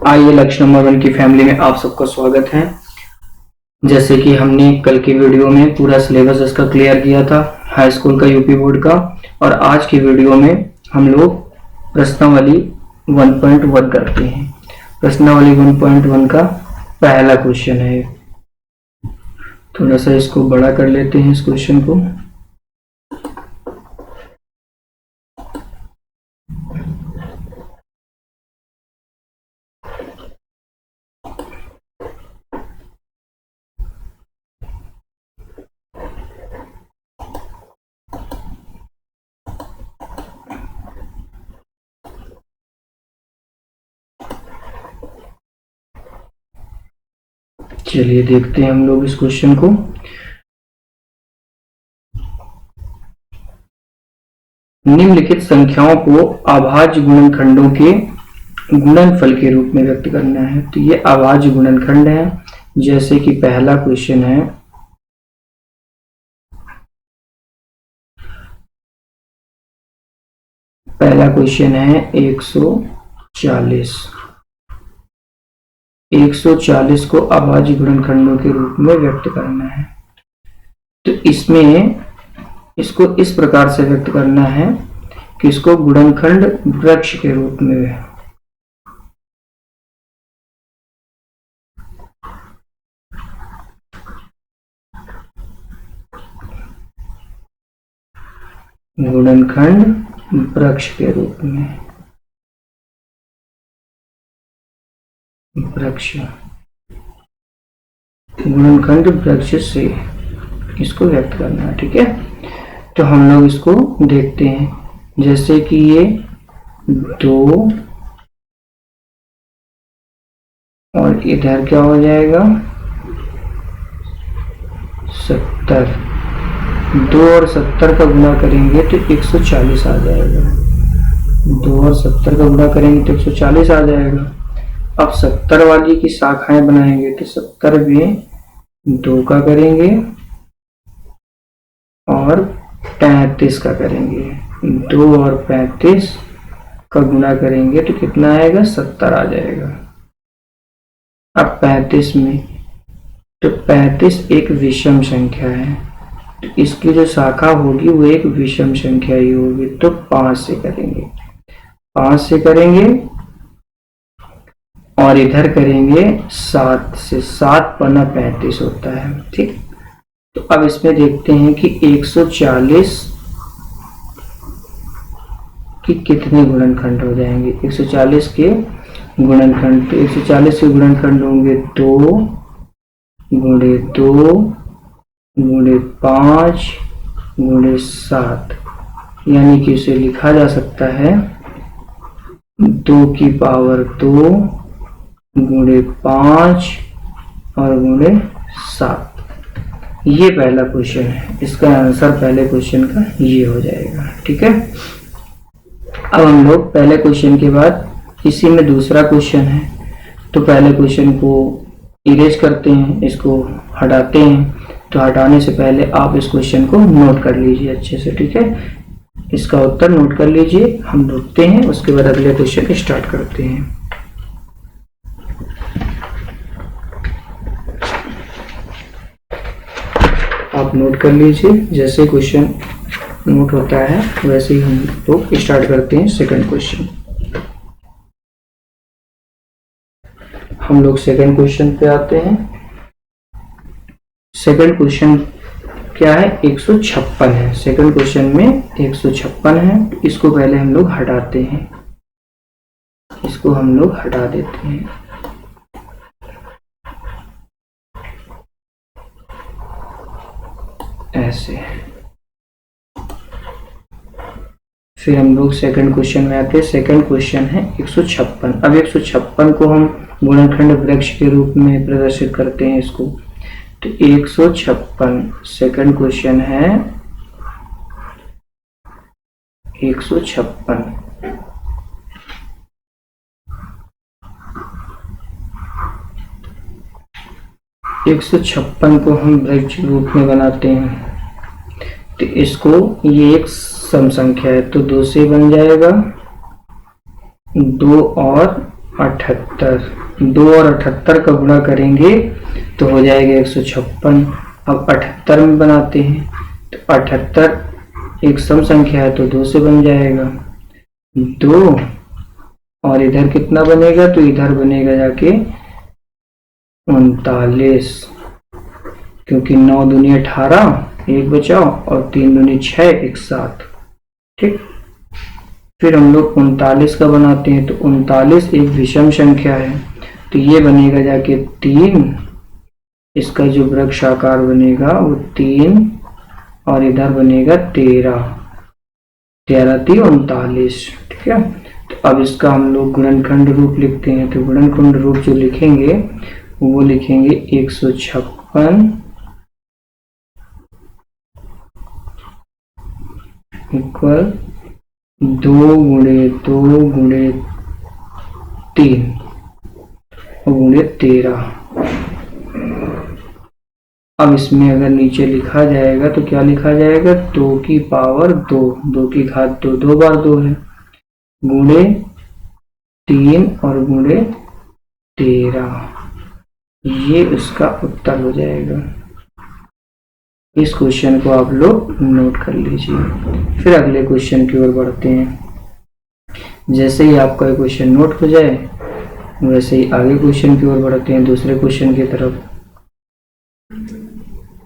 आइए लक्ष्य नंबर 1 की फैमिली में आप सबका स्वागत है। जैसे कि हमने कल की वीडियो में पूरा सिलेबस इसका क्लियर किया था, हाई स्कूल का, यूपी बोर्ड का, और आज की वीडियो में हम लोग प्रश्नावली 1.1 करते हैं। प्रश्नावली 1.1 का पहला क्वेश्चन है। थोड़ा सा इसको बड़ा कर लेते हैं इस क्वेश्चन को। चलिए देखते हैं हम लोग इस क्वेश्चन को। निम्नलिखित संख्याओं को अभाज्य गुणनखंडों के गुणनफल के रूप में व्यक्त करना है। तो ये अभाज्य गुणनखंड है। जैसे कि पहला क्वेश्चन है, पहला क्वेश्चन है 140। 140 को अभाज्य गुणनखंडों के रूप में व्यक्त करना है। तो इसमें इसको इस प्रकार से व्यक्त करना है कि इसको गुणनखंड वृक्ष के रूप में, गुणनखंड वृक्ष के रूप में, वृक्ष, गुणनखंड वृक्ष से इसको व्यक्त करना है। ठीक है, तो हम लोग इसको देखते हैं। जैसे कि ये 2 और इधर क्या हो जाएगा 70। 2 और 70 का गुणा करेंगे तो 140 आ जाएगा। 2 और 70 का गुणा करेंगे तो 140 आ जाएगा। अब 70 वाली की शाखाएं बनाएंगे तो 70 में 2 का करेंगे और 35 का करेंगे। 2 और 35 का गुणा करेंगे तो कितना आएगा 70 आ जाएगा। अब 35 में, तो 35 एक विषम संख्या है, तो इसकी जो शाखा होगी वो एक विषम संख्या ही होगी। तो 5 से करेंगे, 5 से करेंगे और इधर करेंगे 7 से। 7 पन्ना 35 होता है। ठीक, तो अब इसमें देखते हैं कि 140 कि कितने गुणनखंड हो जाएंगे। 140 के गुणनखंड, तो 140 के गुणनखंड होंगे 2 गुणे 2 गुणे 5 गुणे 7, यानी कि इसे लिखा जा सकता है 2 की पावर 2 गुणे 5 और गुणे 7। ये पहला क्वेश्चन है। इसका आंसर पहले क्वेश्चन का ये हो जाएगा। ठीक है, अब हम लोग पहले क्वेश्चन के बाद इसी में दूसरा क्वेश्चन है, तो पहले क्वेश्चन को इरेज करते हैं, इसको हटाते हैं। तो हटाने से पहले आप इस क्वेश्चन को नोट कर लीजिए अच्छे से। ठीक है, इसका उत्तर नोट कर लीजिए। हम रुकते हैं, उसके बाद अगले क्वेश्चन स्टार्ट करते हैं। आप नोट कर लीजिए, जैसे क्वेश्चन नोट होता है वैसे ही हम लोग स्टार्ट करते हैं सेकंड क्वेश्चन। हम लोग सेकंड क्वेश्चन पे आते हैं। सेकंड क्वेश्चन क्या है 156 है। सेकंड क्वेश्चन में 156 है। तो इसको पहले हम लोग हटाते हैं, इसको हम लोग हटा देते हैं। ऐसे फिर हम लोग सेकंड क्वेश्चन में आते हैं। सेकंड क्वेश्चन है 156। अब 156 को हम गुणनखंड वृक्ष के रूप में प्रदर्शित करते हैं इसको। तो 156 सेकंड क्वेश्चन है 156। एक 156 को हम वृक्ष रूप में बनाते हैं। तो इसको, ये एक सम संख्या है तो 2 से बन जाएगा। 2 और 78। 2 और 78 का गुणा करेंगे तो हो जाएगा 156। अब 78 में बनाते हैं तो 78 एक सम संख्या है तो 2 से बन जाएगा 2, और इधर कितना बनेगा तो इधर बनेगा जाके 39, क्योंकि 9 दूनी 18, एक बचाओ, और 3 दूनी 6, एक साथ। ठीक, फिर हम लोग 39 का बनाते हैं तो 39 एक विषम संख्या है तो ये बनेगा जाके 3, इसका जो वृक्ष आकार बनेगा वो 3, और इधर बनेगा 13, 13 3 39। ठीक है, तो अब इसका हम लोग गुणनखंड रूप लिखते हैं। तो गुणनखंड रूप जो लिखेंगे वो लिखेंगे 156 इक्वल 2 गुणे 2 गुणे 3 गुणे 13। अब इसमें अगर नीचे लिखा जाएगा तो क्या लिखा जाएगा, 2 की पावर 2, 2 की घात 2, 2 बार 2 है, गुणे 3 और गुणे 13, ये उसका उत्तर हो जाएगा। इस क्वेश्चन को आप लोग नोट कर लीजिए। फिर अगले क्वेश्चन की ओर बढ़ते हैं। जैसे ही आपका क्वेश्चन नोट हो जाए वैसे ही आगे क्वेश्चन की ओर बढ़ते हैं, दूसरे क्वेश्चन की तरफ।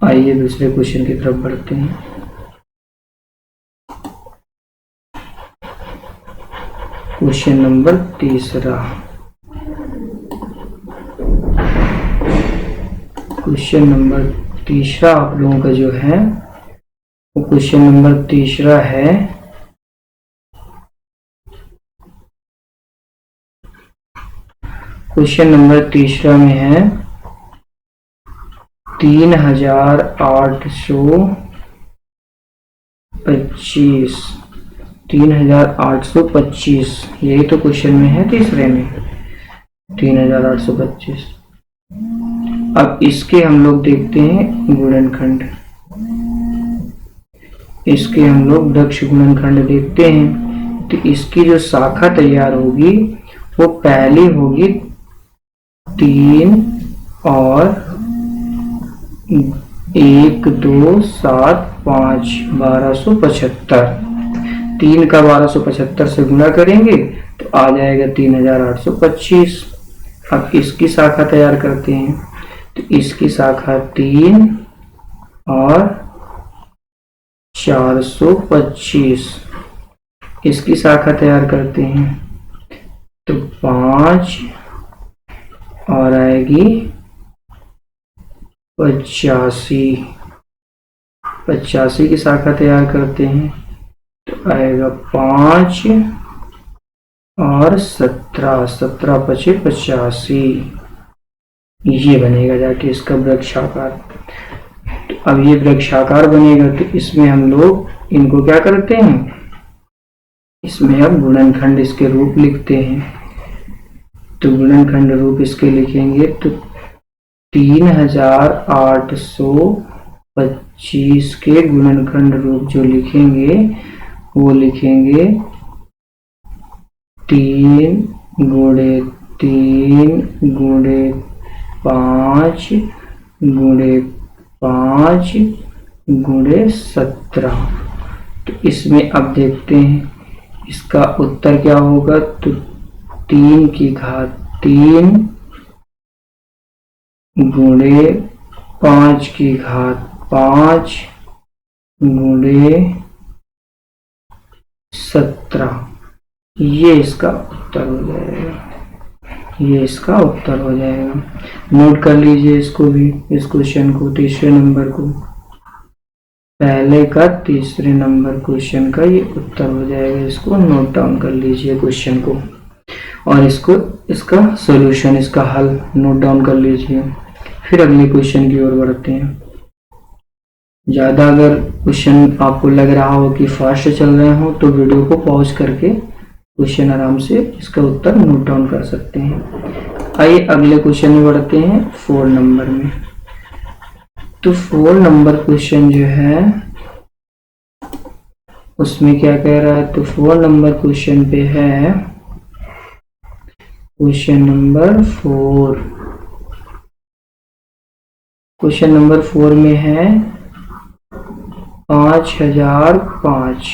आइए दूसरे क्वेश्चन की तरफ बढ़ते हैं। Question number 3। क्वेश्चन नंबर 3 आप लोगों का जो है वो क्वेश्चन नंबर 3 है क्वेश्चन नंबर 3 में है 3825, 3825, यही तो क्वेश्चन में है तीसरे में 3825। अब इसके हम लोग देखते हैं गुणनखंड, इसके हम लोग वृक्ष गुणनखंड देखते हैं। तो इसकी जो शाखा तैयार होगी वो पहली होगी 3 और 1 2 7 5 1275। 3 का 1275 से गुणा करेंगे तो आ जाएगा 3825। अब इसकी शाखा तैयार करते हैं तो इसकी शाखा 3 और 425, इसकी शाखा तैयार करते हैं तो 5 और आएगी 85, 85 की शाखा तैयार करते हैं तो आएगा 5 और 17, 17 पचे 85, ये बनेगा जाके इसका वृक्षाकार। तो अब ये वृक्षाकार बनेगा तो इसमें हम लोग इनको क्या करते हैं, इसमें अब गुणनखंड इसके रूप लिखते हैं। तो गुणनखंड रूप इसके लिखेंगे तो 3825 के गुणनखंड रूप जो लिखेंगे वो लिखेंगे 3 गुणे 3 गुणे 5 गुणे 5 गुणे 17। तो इसमें अब देखते हैं इसका उत्तर क्या होगा। तो 3 की घात 3 गुणे 5 की घात 5 गुणे 17, ये इसका उत्तर हो जाएगा, ये इसका उत्तर हो जाएगा। नोट कर लीजिए इसको भी, इस क्वेश्चन को, तीसरे नंबर को, पहले का तीसरे नंबर क्वेश्चन का ये उत्तर हो जाएगा। इसको नोट डाउन कर लीजिए क्वेश्चन को, और इसको इसका सॉल्यूशन, इसका हल नोट डाउन कर लीजिए। फिर अगले क्वेश्चन की ओर बढ़ते हैं। ज़्यादा अगर क्वेश्चन आपको लग रहा हो कि फास्ट चल रहे हो तो वीडियो को पॉज करके क्वेश्चन आराम से इसका उत्तर नोट डाउन कर सकते हैं। आइए अगले क्वेश्चन में बढ़ते हैं 4 नंबर में। तो 4 नंबर क्वेश्चन जो है उसमें क्या कह रहा है, तो 4 नंबर क्वेश्चन पे है क्वेश्चन नंबर 4। क्वेश्चन नंबर 4 में है 5005।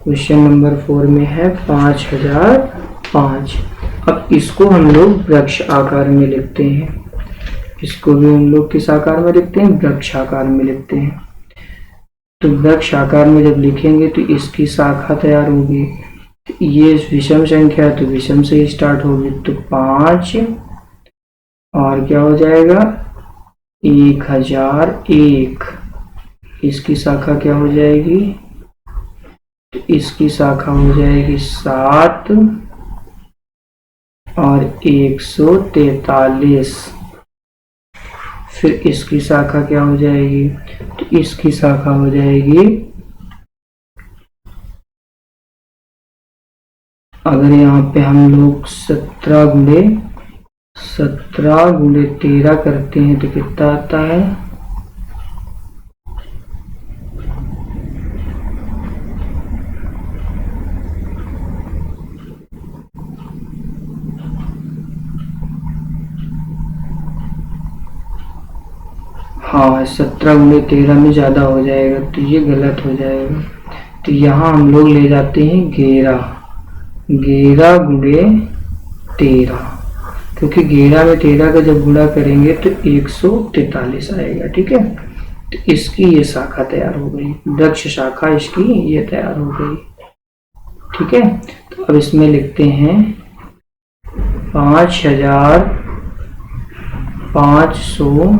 क्वेश्चन नंबर 4 में है 5005। अब इसको हम लोग वृक्ष आकार में लिखते हैं। इसको भी हम लोग किस आकार में लिखते हैं? वृक्ष आकार में लिखते हैं। तो वृक्ष आकार में जब लिखेंगे तो इसकी शाखा तैयार होगी। ये विषम संख्या है तो विषम से ही स्टार्ट होगी। तो 5 और क्या हो जाएगा? 1001। इसकी शाखा क्या हो जाएगी? तो इसकी शाखा हो जाएगी 7 और 143। फिर इसकी शाखा क्या हो जाएगी? तो इसकी शाखा हो जाएगी, अगर यहाँ पे हम लोग 17 गुणे 13 करते हैं तो कितना आता है? हाँ, 17 गुणे 13 में ज़्यादा हो जाएगा तो ये गलत हो जाएगा। तो यहाँ हम लोग ले जाते हैं 11 गुणे 13, क्योंकि 11 में 13 का जब गुणा करेंगे तो 143 आएगा। ठीक है, तो इसकी ये शाखा तैयार हो गई, वृक्ष शाखा इसकी ये तैयार हो गई। ठीक है, तो अब इसमें लिखते हैं 5500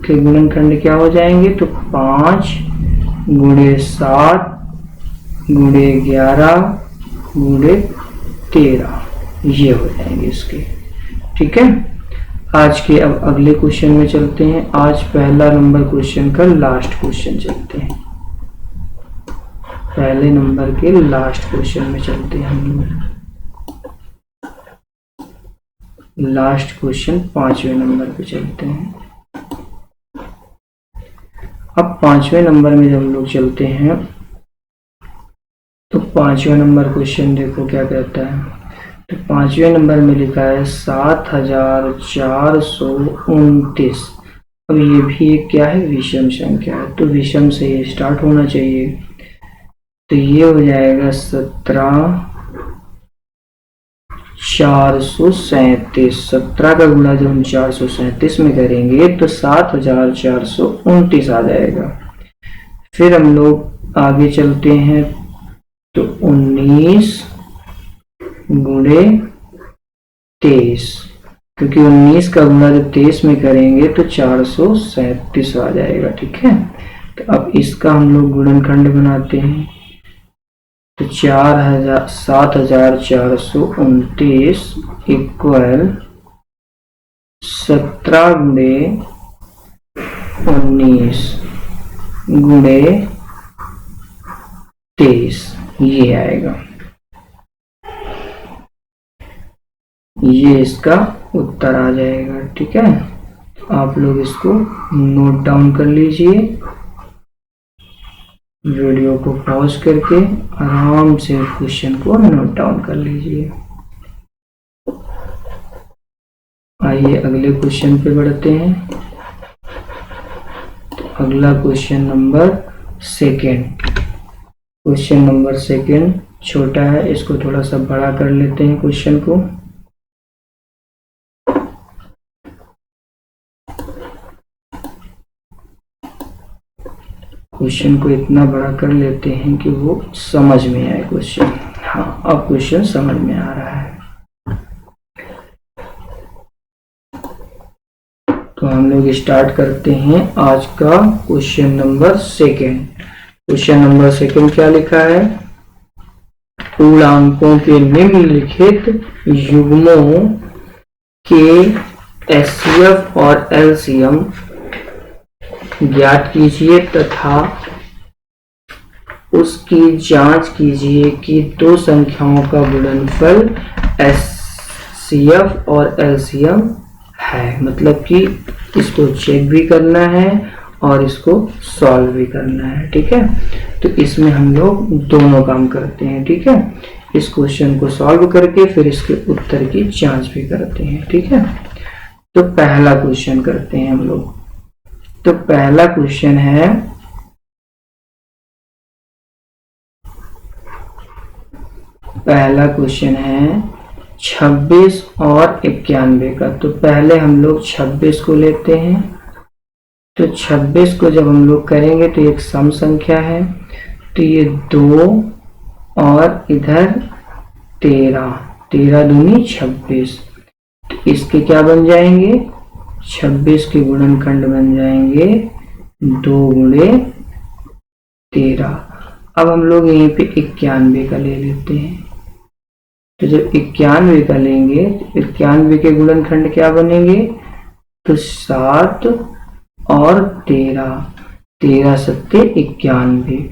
के गुणनखंड क्या हो जाएंगे? तो 5 गुणे 7 गुणे 11 गुणे 13 ये हो जाएंगे इसके। ठीक है, आज के अब अगले क्वेश्चन में चलते हैं। आज पहला नंबर क्वेश्चन का लास्ट क्वेश्चन चलते हैं। पहले नंबर के लास्ट क्वेश्चन में चलते हैं हम लोग। लास्ट क्वेश्चन 5वें नंबर पे चलते हैं। अब 5वें नंबर में जब हम लोग चलते हैं तो 5वें नंबर क्वेश्चन देखो क्या कहता है। तो 5वें नंबर में लिखा है 7429। अब ये भी एक क्या है? विषम संख्या है, तो विषम से ये स्टार्ट होना चाहिए। तो ये हो जाएगा 17,437। 17 का गुणा जब हम 437 में करेंगे तो 7,429 आ जाएगा। फिर हम लोग आगे चलते हैं तो 19 गुणे 23, क्योंकि 19 का गुणा जब 23 में करेंगे तो 437 आ जाएगा। ठीक है, तो अब इसका हम लोग गुणनखंड बनाते हैं। तो 7,429 इक्वल 17 गुणे 19 गुणे 23 ये आएगा। ये इसका उत्तर आ जाएगा। ठीक है, आप लोग इसको नोट डाउन कर लीजिए। वीडियो को पॉज करके आराम से क्वेश्चन को नोट डाउन कर लीजिए। आइए अगले क्वेश्चन पे बढ़ते हैं। तो अगला क्वेश्चन नंबर 2। क्वेश्चन नंबर 2 छोटा है, इसको थोड़ा सा बड़ा कर लेते हैं क्वेश्चन को। क्वेश्चन को इतना बड़ा कर लेते हैं कि वो समझ में आए क्वेश्चन। हाँ, अब क्वेश्चन समझ में आ रहा है। तो हम लोग स्टार्ट करते हैं आज का क्वेश्चन नंबर 2। क्वेश्चन नंबर 2 क्या लिखा है? पूर्णांकों के निम्नलिखित युग्मों के एचसीएफ और एलसीएम ज्ञात कीजिए तथा उसकी जांच कीजिए कि दो संख्याओं का गुणनफल एचसीएफ और एलसीएम है। मतलब कि इसको चेक भी करना है और इसको सॉल्व भी करना है। ठीक है, तो इसमें हम लोग दोनों काम करते हैं। ठीक है, इस क्वेश्चन को सॉल्व करके फिर इसके उत्तर की जांच भी करते हैं। ठीक है, तो पहला क्वेश्चन करते हैं हम लोग। तो पहला क्वेश्चन है पहला क्वेश्चन है 26 और 91 का। तो पहले हम लोग 26 को लेते हैं। तो 26 को जब हम लोग करेंगे तो एक सम संख्या है, तो ये 2 और इधर 13, 13 दूनी 26। तो इसके क्या बन जाएंगे, 26 के गुणनखंड बन जाएंगे 2 गुणे 13। अब हम लोग यहीं पे 91 का ले लेते हैं। तो जब 91 का लेंगे तो 91 के गुणनखंड क्या बनेंगे, तो 7 और 13, 13 सत्ते 91।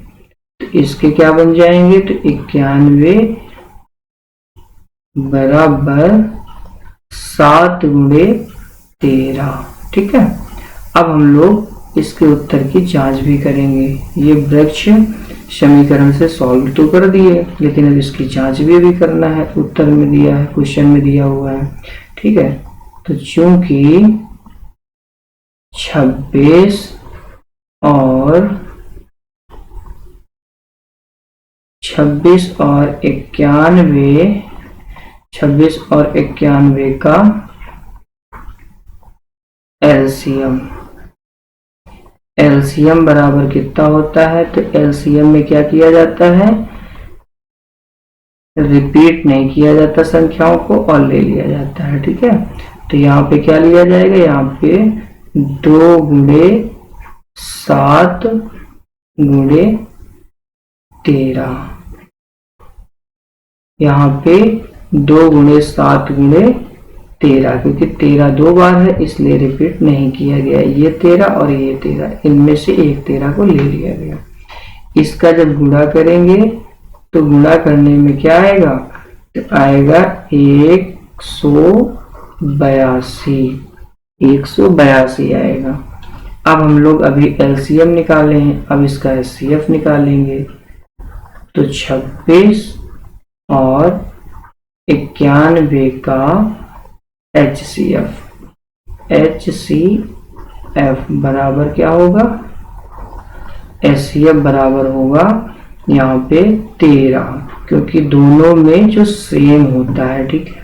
तो इसके क्या बन जाएंगे, तो 91 बराबर 7 गुणे 13। ठीक है, अब हम लोग इसके उत्तर की जांच भी करेंगे। ये वृक्ष समीकरण से सॉल्व तो कर दिए, लेकिन अब इसकी जांच भी अभी करना है। उत्तर में दिया है, क्वेश्चन में दिया हुआ है। ठीक है, तो चूंकि 26 और 91 का एलसीएम बराबर कितना होता है, तो एलसीएम में क्या किया जाता है, रिपीट नहीं किया जाता संख्याओं को और ले लिया जाता है। ठीक है, तो यहाँ पे क्या लिया जाएगा, यहाँ पे 2 गुणे 7 गुणे 13, यहाँ पे 2 गुणे 7 गुणे 13, क्योंकि 13 2 बार है इसलिए रिपीट नहीं किया गया। ये 13 और ये 13, इनमें से एक 13 को ले लिया गया। इसका जब गुणा करेंगे तो गुणा करने में क्या आएगा, तो आएगा 182 आएगा। अब हम लोग अभी एलसीएम निकाले हैं, अब इसका एचसीएफ निकालेंगे। तो 26 और 91 का एचसीएफ बराबर क्या होगा, एचसीएफ बराबर होगा यहाँ पे 13, क्योंकि दोनों में जो सेम होता है। ठीक है,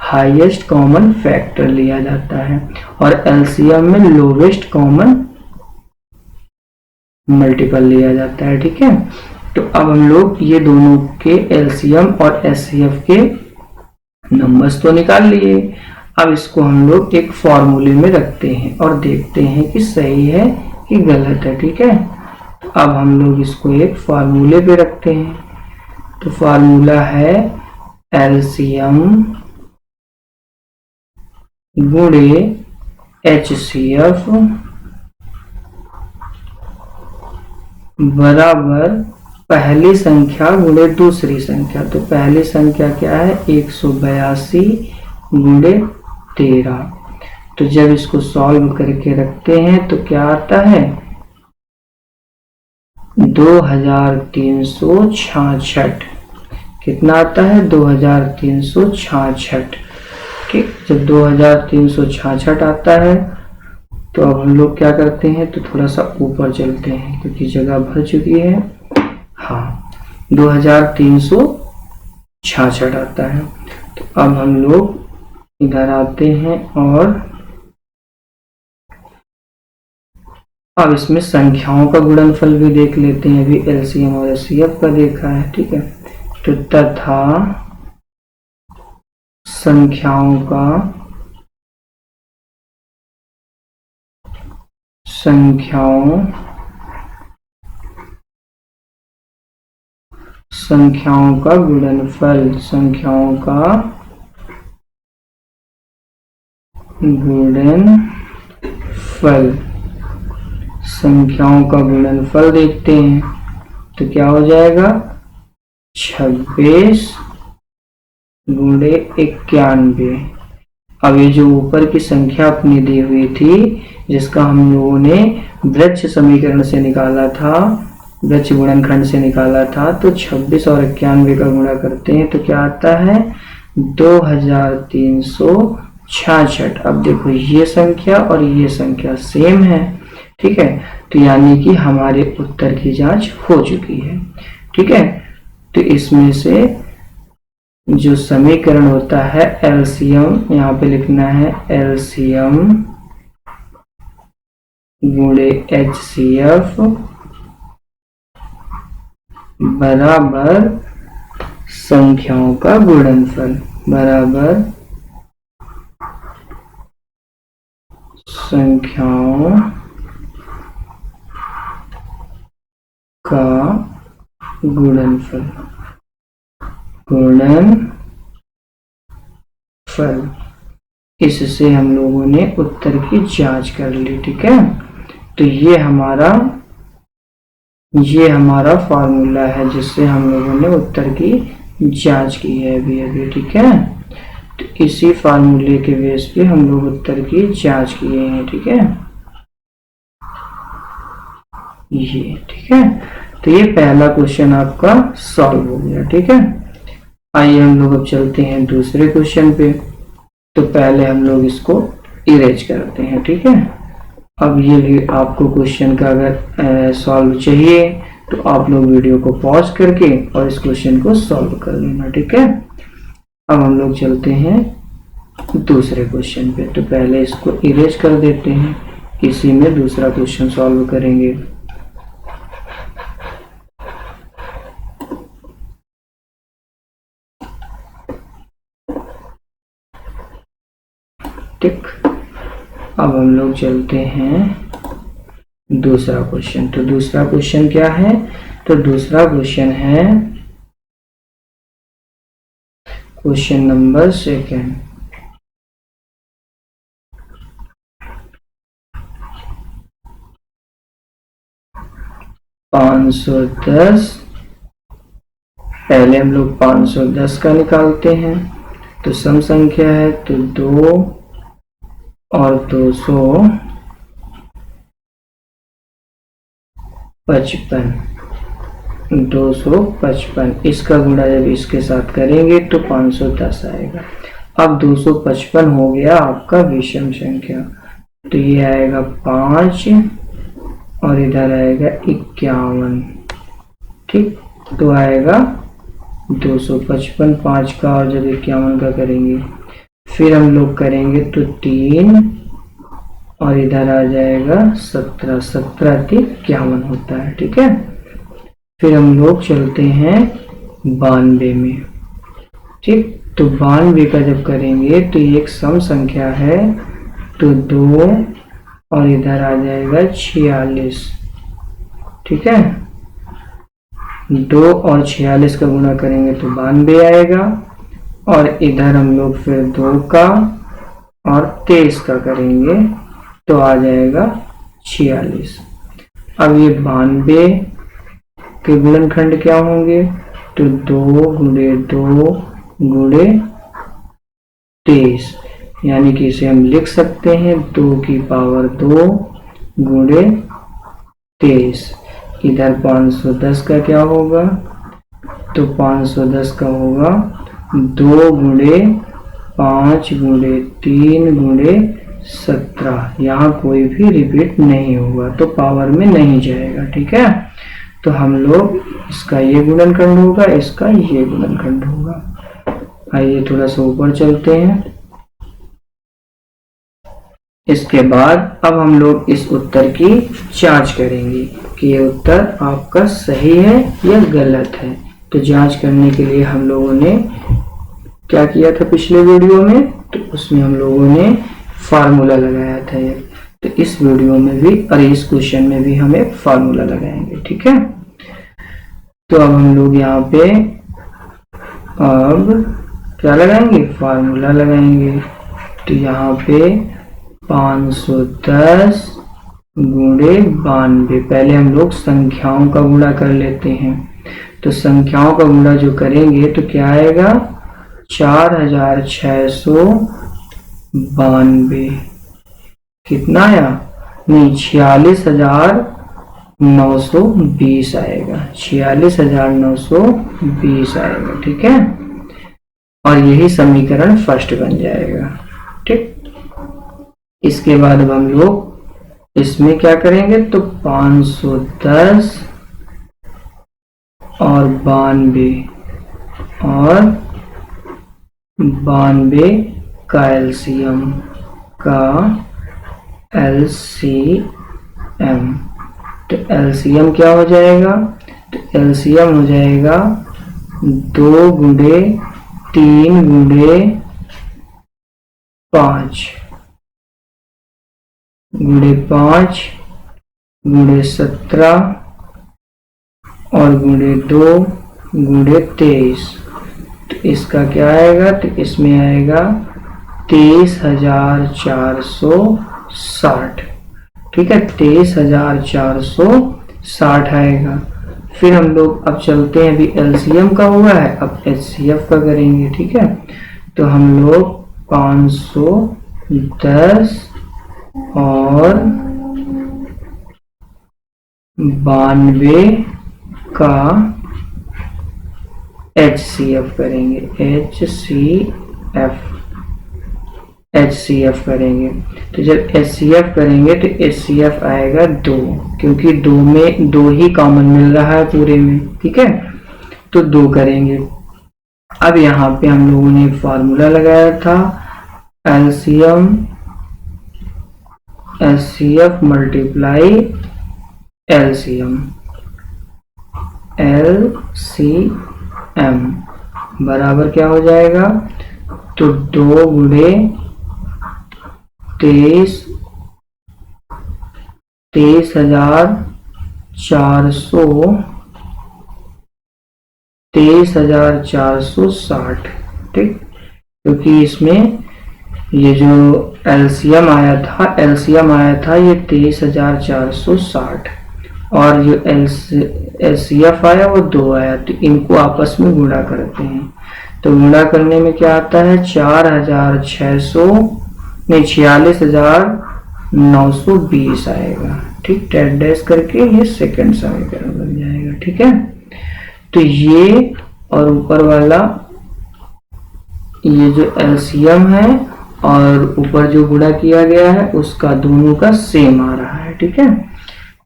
हाईएस्ट कॉमन फैक्टर लिया जाता है और एलसीएम में लोवेस्ट कॉमन मल्टीपल लिया जाता है। ठीक है, तो अब हम लोग ये दोनों के एलसीएम और एचसीएफ के नंबर्स तो निकाल लिए। अब इसको हम लोग एक फॉर्मूले में रखते हैं और देखते हैं कि सही है कि गलत है। ठीक है, तो अब हम लोग इसको एक फॉर्मूले पे रखते हैं। तो फॉर्मूला है एलसीएम गुणे एचसीएफ बराबर पहली संख्या गुणे दूसरी संख्या। तो पहली संख्या क्या है, 182 गुणे 13। तो जब इसको सॉल्व करके रखते हैं तो क्या आता है, 2366। कितना आता है, 2366। ठीक, जब 2366 आता है तो अब हम लोग क्या करते हैं, तो थोड़ा सा ऊपर चलते हैं क्योंकि जगह भर चुकी है। हाँ, 2366 आता है। तो अब हम लोग इधर आते हैं और अब इसमें संख्याओं का गुणनफल भी देख लेते हैं। अभी एलसीएम और एचसीएफ का देखा है। ठीक है, तो तथा संख्याओं का गुणनफल, संख्याओं का गुणनफल देखते हैं तो क्या हो जाएगा, 26 गुणे 91। अब ये जो ऊपर की संख्या अपनी दी हुई थी जिसका हम लोगों ने वृक्ष समीकरण से निकाला था, व्यक्ष गुणनखंड से निकाला था, तो 26 और 91 का गुणा करते हैं तो क्या आता है 2366। अब देखो ये संख्या और ये संख्या सेम है, ठीक है, तो यानी कि हमारे उत्तर की जांच हो चुकी है। ठीक है, तो इसमें से जो समीकरण होता है एलसीएम, यहाँ पे लिखना है एलसीएम गुणे एचसीएफ बराबर संख्याओं का गुणनफल, बराबर संख्याओं का गुणनफल, गुणनफल। इससे हम लोगों ने उत्तर की जांच कर ली। ठीक है, तो ये हमारा फॉर्मूला है जिससे हम लोगों ने उत्तर की जांच की है अभी। ठीक है, तो इसी फार्मूले के बेस पे हम लोग उत्तर की जांच किए हैं। ठीक है, ये ठीक है, तो ये पहला क्वेश्चन आपका सॉल्व हो गया। ठीक है, आइए हम लोग अब चलते हैं दूसरे क्वेश्चन पे। तो पहले हम लोग इसको इरेज करते हैं। ठीक है, अब ये भी आपको क्वेश्चन का अगर सॉल्व चाहिए तो आप लोग वीडियो को पॉज करके और इस क्वेश्चन को सॉल्व कर लेना। ठीक है, अब हम लोग चलते हैं दूसरे क्वेश्चन पे। तो पहले इसको इरेज कर देते हैं, इसी में दूसरा क्वेश्चन सॉल्व करेंगे। ठीक, अब हम लोग चलते हैं दूसरा क्वेश्चन। तो दूसरा क्वेश्चन क्या है, तो दूसरा क्वेश्चन है क्वेश्चन नंबर 2। 510, पहले हम लोग 510 का निकालते हैं। तो सम संख्या है तो 2 और 255, इसका गुणा जब इसके साथ करेंगे तो 510 आएगा। अब 255 हो गया आपका विषम संख्या, तो ये आएगा 5 और इधर आएगा 51। ठीक, तो आएगा 255 5 का, और जब 51 का करेंगे फिर हम लोग करेंगे तो 3 और इधर आ जाएगा 17, 17 × 51 होता है। ठीक है, फिर हम लोग चलते हैं 92 में। ठीक, तो 92 का जब करेंगे तो ये एक सम संख्या है, तो 2 और इधर आ जाएगा 46। ठीक है, 2 और 46 का गुणा करेंगे तो 92 आएगा, और इधर हम लोग फिर 2 का और 23 का करेंगे तो आ जाएगा 46। अब ये 92 के गुणनखंड क्या होंगे, तो 2 × 2 × 23, यानी कि इसे हम लिख सकते हैं 2 की पावर 2 × 23। इधर 510 का क्या होगा, तो 510 का होगा 2 × 5 × 3 × 17। यहाँ कोई भी रिपीट नहीं होगा तो पावर में नहीं जाएगा। ठीक है, तो हम लोग इसका ये गुणनखंड होगा, इसका ये गुणनखंड होगा। आइए थोड़ा सा ऊपर चलते हैं। इसके बाद अब हम लोग इस उत्तर की जांच करेंगे कि ये उत्तर आपका सही है या गलत है। तो जांच करने के लिए हम लोगों ने क्या किया था पिछले वीडियो में, तो उसमें हम लोगों ने फार्मूला लगाया था एक, तो इस वीडियो में भी और इस क्वेश्चन में भी हम एक फार्मूला लगाएंगे। ठीक है, तो अब हम लोग यहाँ पे अब क्या लगाएंगे, फार्मूला लगाएंगे। तो यहाँ पे 510 × 92, पहले हम लोग संख्याओं का गुणा कर लेते हैं। तो संख्याओं का गुणा जो करेंगे तो क्या आएगा, 4692। कितना आया, नहीं 46,092 920 आएगा, 46,920 आएगा। ठीक है, और यही समीकरण फर्स्ट बन जाएगा। ठीक, इसके बाद अब हम लोग इसमें क्या करेंगे, तो 510 और 92 का एलसीएम। तो एलसीएम क्या हो जाएगा, तो एलसीएम हो जाएगा 2 गुणे 3 गुणे 5 गुणे 5 गुणे 17 और गुणे 2 गुणे 23। तो इसका क्या आएगा, तो इसमें आएगा 23,460। ठीक है, 23,460 आएगा। फिर हम लोग अब चलते हैं, अभी एलसीएम का हुआ है, अब एचसीएफ का करेंगे। ठीक है, तो हम लोग 510 और 92 का एचसीएफ करेंगे, एचसीएफ करेंगे। तो जब एचसीएफ करेंगे तो एचसीएफ आएगा 2, क्योंकि 2 में 2 ही कॉमन मिल रहा है पूरे में। ठीक है, तो 2 करेंगे। अब यहाँ पे हम लोगों ने फॉर्मूला लगाया था, एलसीएम एचसीएफ मल्टीप्लाई एलसीएम बराबर क्या हो जाएगा, तो 2 गुणे 23,460। ठीक, क्योंकि इसमें ये जो एलसीएम आया था ये 23,460 और जो एलसीएफ आया वो 2 आया, तो इनको आपस में गुणा करते हैं। तो गुणा करने में क्या आता है, 46,920 आएगा। ठीक, डैश डैश करके ये सेकंड समीकरण बन जाएगा। ठीक है, तो ये और ऊपर वाला ये जो एलसीएम है और ऊपर जो गुणा किया गया है उसका दोनों का सेम आ रहा है। ठीक है,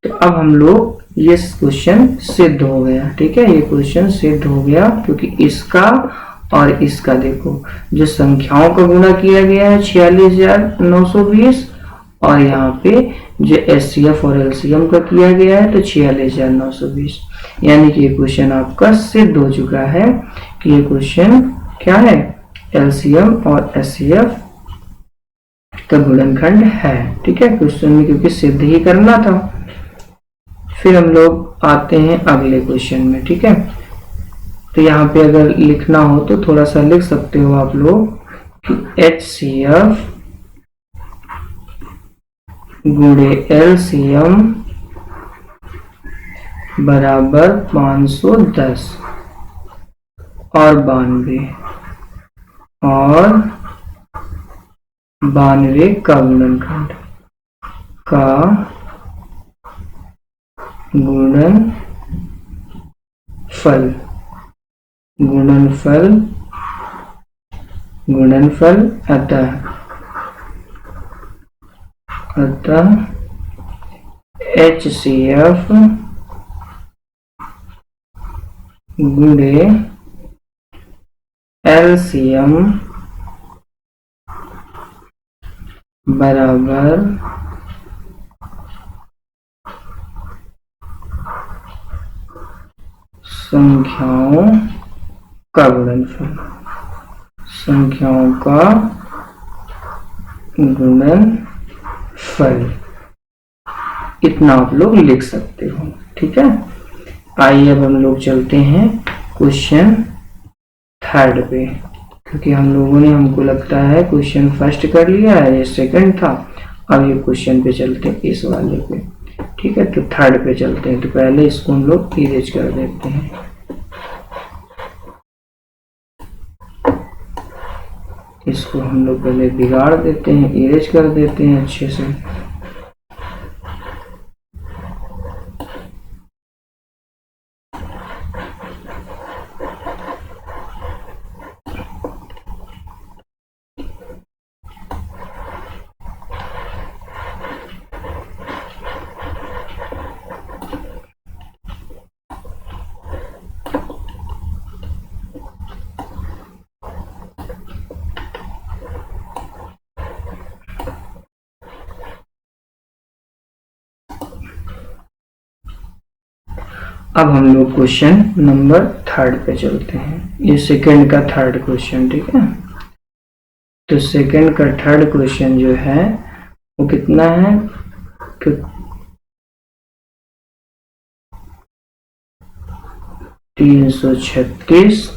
तो अब हम लोग ये क्वेश्चन सिद्ध हो गया। ठीक है, ये क्वेश्चन सिद्ध हो गया क्योंकि इसका और इसका देखो, जो संख्याओं का गुणा किया गया है 46,920 और यहाँ पे जो एचसीएफ और एलसीएम का किया गया है तो 46,920, यानी कि ये क्वेश्चन आपका सिद्ध हो चुका है कि ये क्वेश्चन क्या है, एलसीएम और एचसीएफ का गुणनखंड है। ठीक है, क्वेश्चन में क्योंकि सिद्ध ही करना था। फिर हम लोग आते हैं अगले क्वेश्चन में। ठीक है, तो यहाँ पे अगर लिखना हो तो थोड़ा सा लिख सकते हो आप लोग कि HCF गुणे LCM बराबर 510 और 92 का गुणनखंड का गुणनफल अतः HCF गुणे LCM बराबर संख्याओं का गुणनफल, इतना आप लोग लिख सकते हो। ठीक है, आइए अब हम लोग चलते हैं क्वेश्चन थर्ड पे, क्योंकि हम लोगों ने, हमको लगता है क्वेश्चन फर्स्ट कर लिया है, ये सेकंड था। अब ये क्वेश्चन पे चलते हैं, इस वाले पे। ठीक है, तो थर्ड पे चलते हैं। तो पहले इसको हम लोग इरेज कर देते हैं। इसको हम लोग पहले बिगाड़ देते हैं, इरेज कर देते हैं अच्छे से। अब हम लोग क्वेश्चन नंबर 3 पे चलते हैं। ये सेकंड का 3rd क्वेश्चन, ठीक है। तो सेकंड का 3rd क्वेश्चन जो है वो कितना है कि 336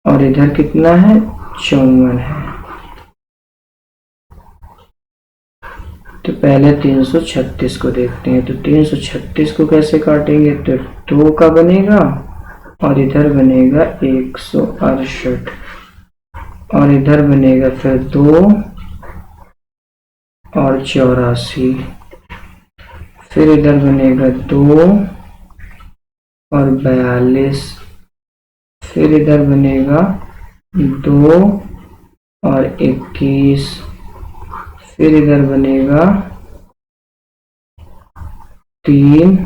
और इधर कितना है 54 है। तो पहले 336 को देखते हैं। तो 336 को कैसे काटेंगे, तो 2 का बनेगा और इधर बनेगा 168 और इधर बनेगा फिर 2 और 84, फिर इधर बनेगा 2 और 42, फिर इधर बनेगा 2 और 21, फिर इधर बनेगा 3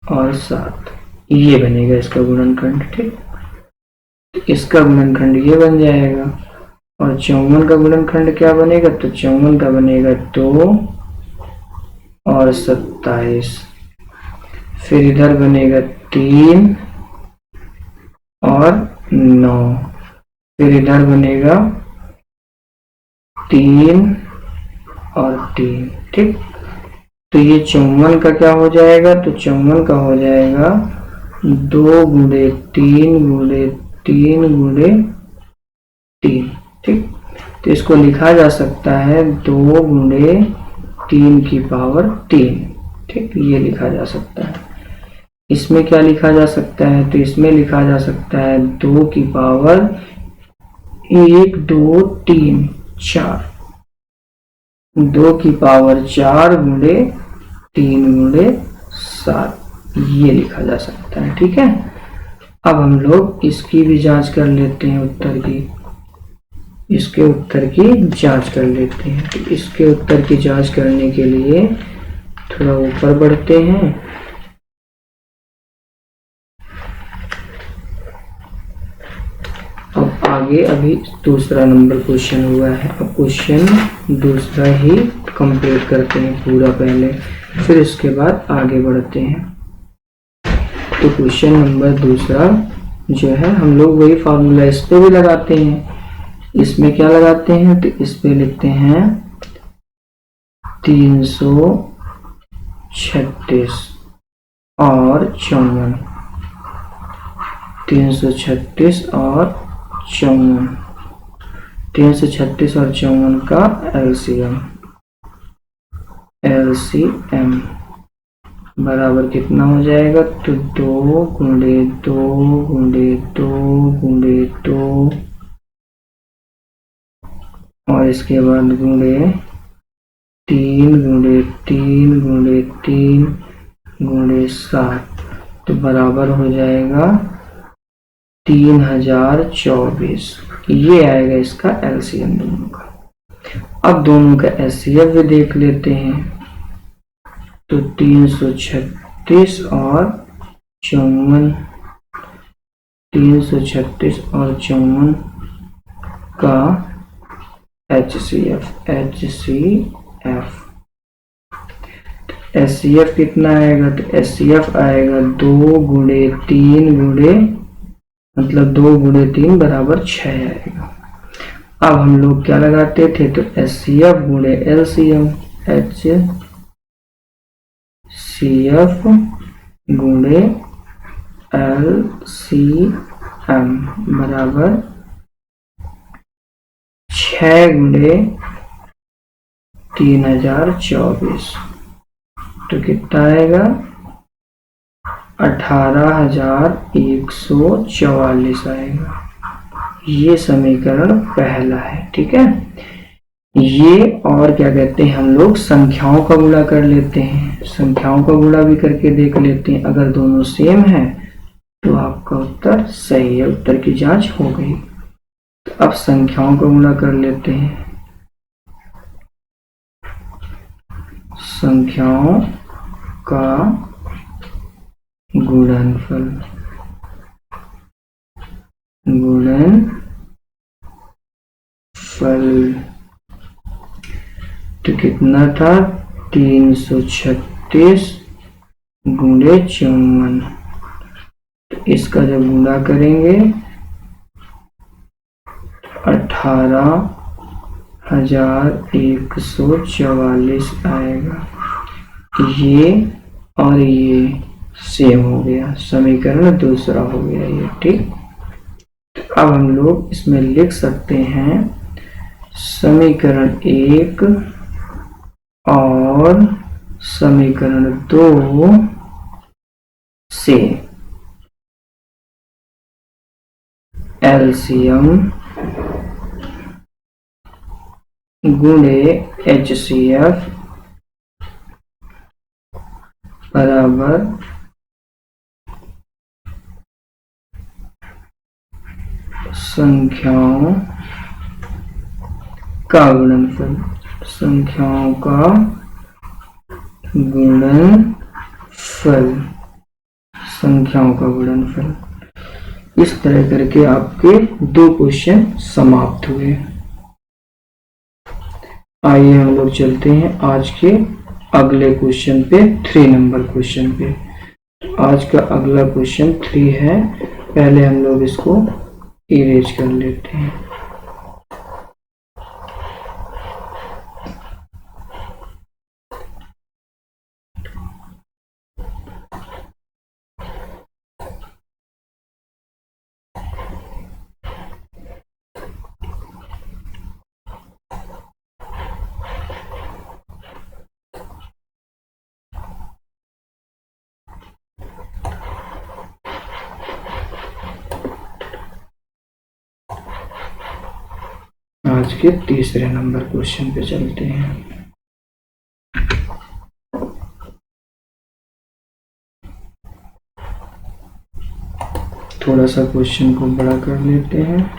और 7। ये बनेगा इसका गुणनखंड, ठीक। तो इसका गुणनखंड ये बन जाएगा। और 54 का गुणनखंड क्या बनेगा, तो 54 का बनेगा 2 और 27, फिर इधर बनेगा 3 और 9, फिर इधर बनेगा 3 और 3, ठीक। तो ये 54 का क्या हो जाएगा, तो 54 का हो जाएगा 2 गुणे 3 गुणे 3 गुणे 3, ठीक। तो इसको लिखा जा सकता है 2 गुणे 3 की पावर 3, ठीक। ये लिखा जा सकता है। इसमें क्या लिखा जा सकता है, तो इसमें लिखा जा सकता है 2 की पावर 1 2 3 4, 2 की पावर 4 गुणे 3 गुणे 7, ये लिखा जा सकता है, ठीक है। अब हम लोग इसकी भी जांच कर लेते हैं, उत्तर की, इसके उत्तर की जांच कर लेते हैं। तो इसके उत्तर की जांच करने के लिए थोड़ा ऊपर बढ़ते हैं। अब आगे अभी दूसरा नंबर क्वेश्चन हुआ है। अब क्वेश्चन दूसरा ही कंप्लीट करते हैं पूरा पहले, फिर इसके बाद आगे बढ़ते हैं। तो क्वेश्चन नंबर दूसरा जो है, हम लोग वही फार्मूला इस पे भी लगाते हैं। इसमें क्या लगाते हैं, तो इस पे लिखते हैं 336 और 54, 336 और 54, 336 और 54 का एलसीएम बराबर कितना हो जाएगा, तो 2 गुणे 2 गुणे 2 गुणे 2 और इसके बाद गुणे 3 गुणे 3 गुणे 3 गुणे 7, तो बराबर हो जाएगा 3024। ये आएगा इसका एलसीएम दोनों का। अब दोनों का एचसीएफ भी देख लेते हैं। तो 336 और 54, 336 और 54 का HCF HCF कितना आएगा, तो HCF आएगा 2 गुणे 3 गुणे, मतलब 2 गुणे 3 बराबर 6 आएगा। अब हम लोग क्या लगाते थे, तो HCF गुणे LCM, HCF गुणे LCM बराबर 6 गुणे 3024, तो कितना आएगा 18144 आएगा। ये समीकरण पहला है, ठीक है। ये और क्या कहते हैं, हम लोग संख्याओं का गुणा कर लेते हैं। संख्याओं का गुणा भी करके देख लेते हैं। अगर दोनों सेम है तो आपका उत्तर सही है, उत्तर की जांच हो गई। तो अब संख्याओं का गुणा कर लेते हैं। संख्याओं का गुणनफल, तो कितना था 336 गुणे 54, तो इसका जब गुणा करेंगे 18,144 आएगा। ये और ये सेम हो गया, समीकरण दूसरा हो गया ये, ठीक। अब हम लोग इसमें लिख सकते हैं समीकरण 1 और समीकरण 2 से एलसीएम गुणे एचसीएफ बराबर संख्याओं का गुणनफल, संख्याओं का गुणनफल, संख्याओं का गुणनफल। इस तरह करके आपके 2 क्वेश्चन समाप्त हुए। आइए हम लोग चलते हैं आज के अगले क्वेश्चन पे, 3 नंबर क्वेश्चन पे। आज का अगला क्वेश्चन 3 है। पहले हम लोग इसको इरेज कर लेते हैं। आज के तीसरे नंबर क्वेश्चन पे चलते हैं। थोड़ा सा क्वेश्चन को बड़ा कर लेते हैं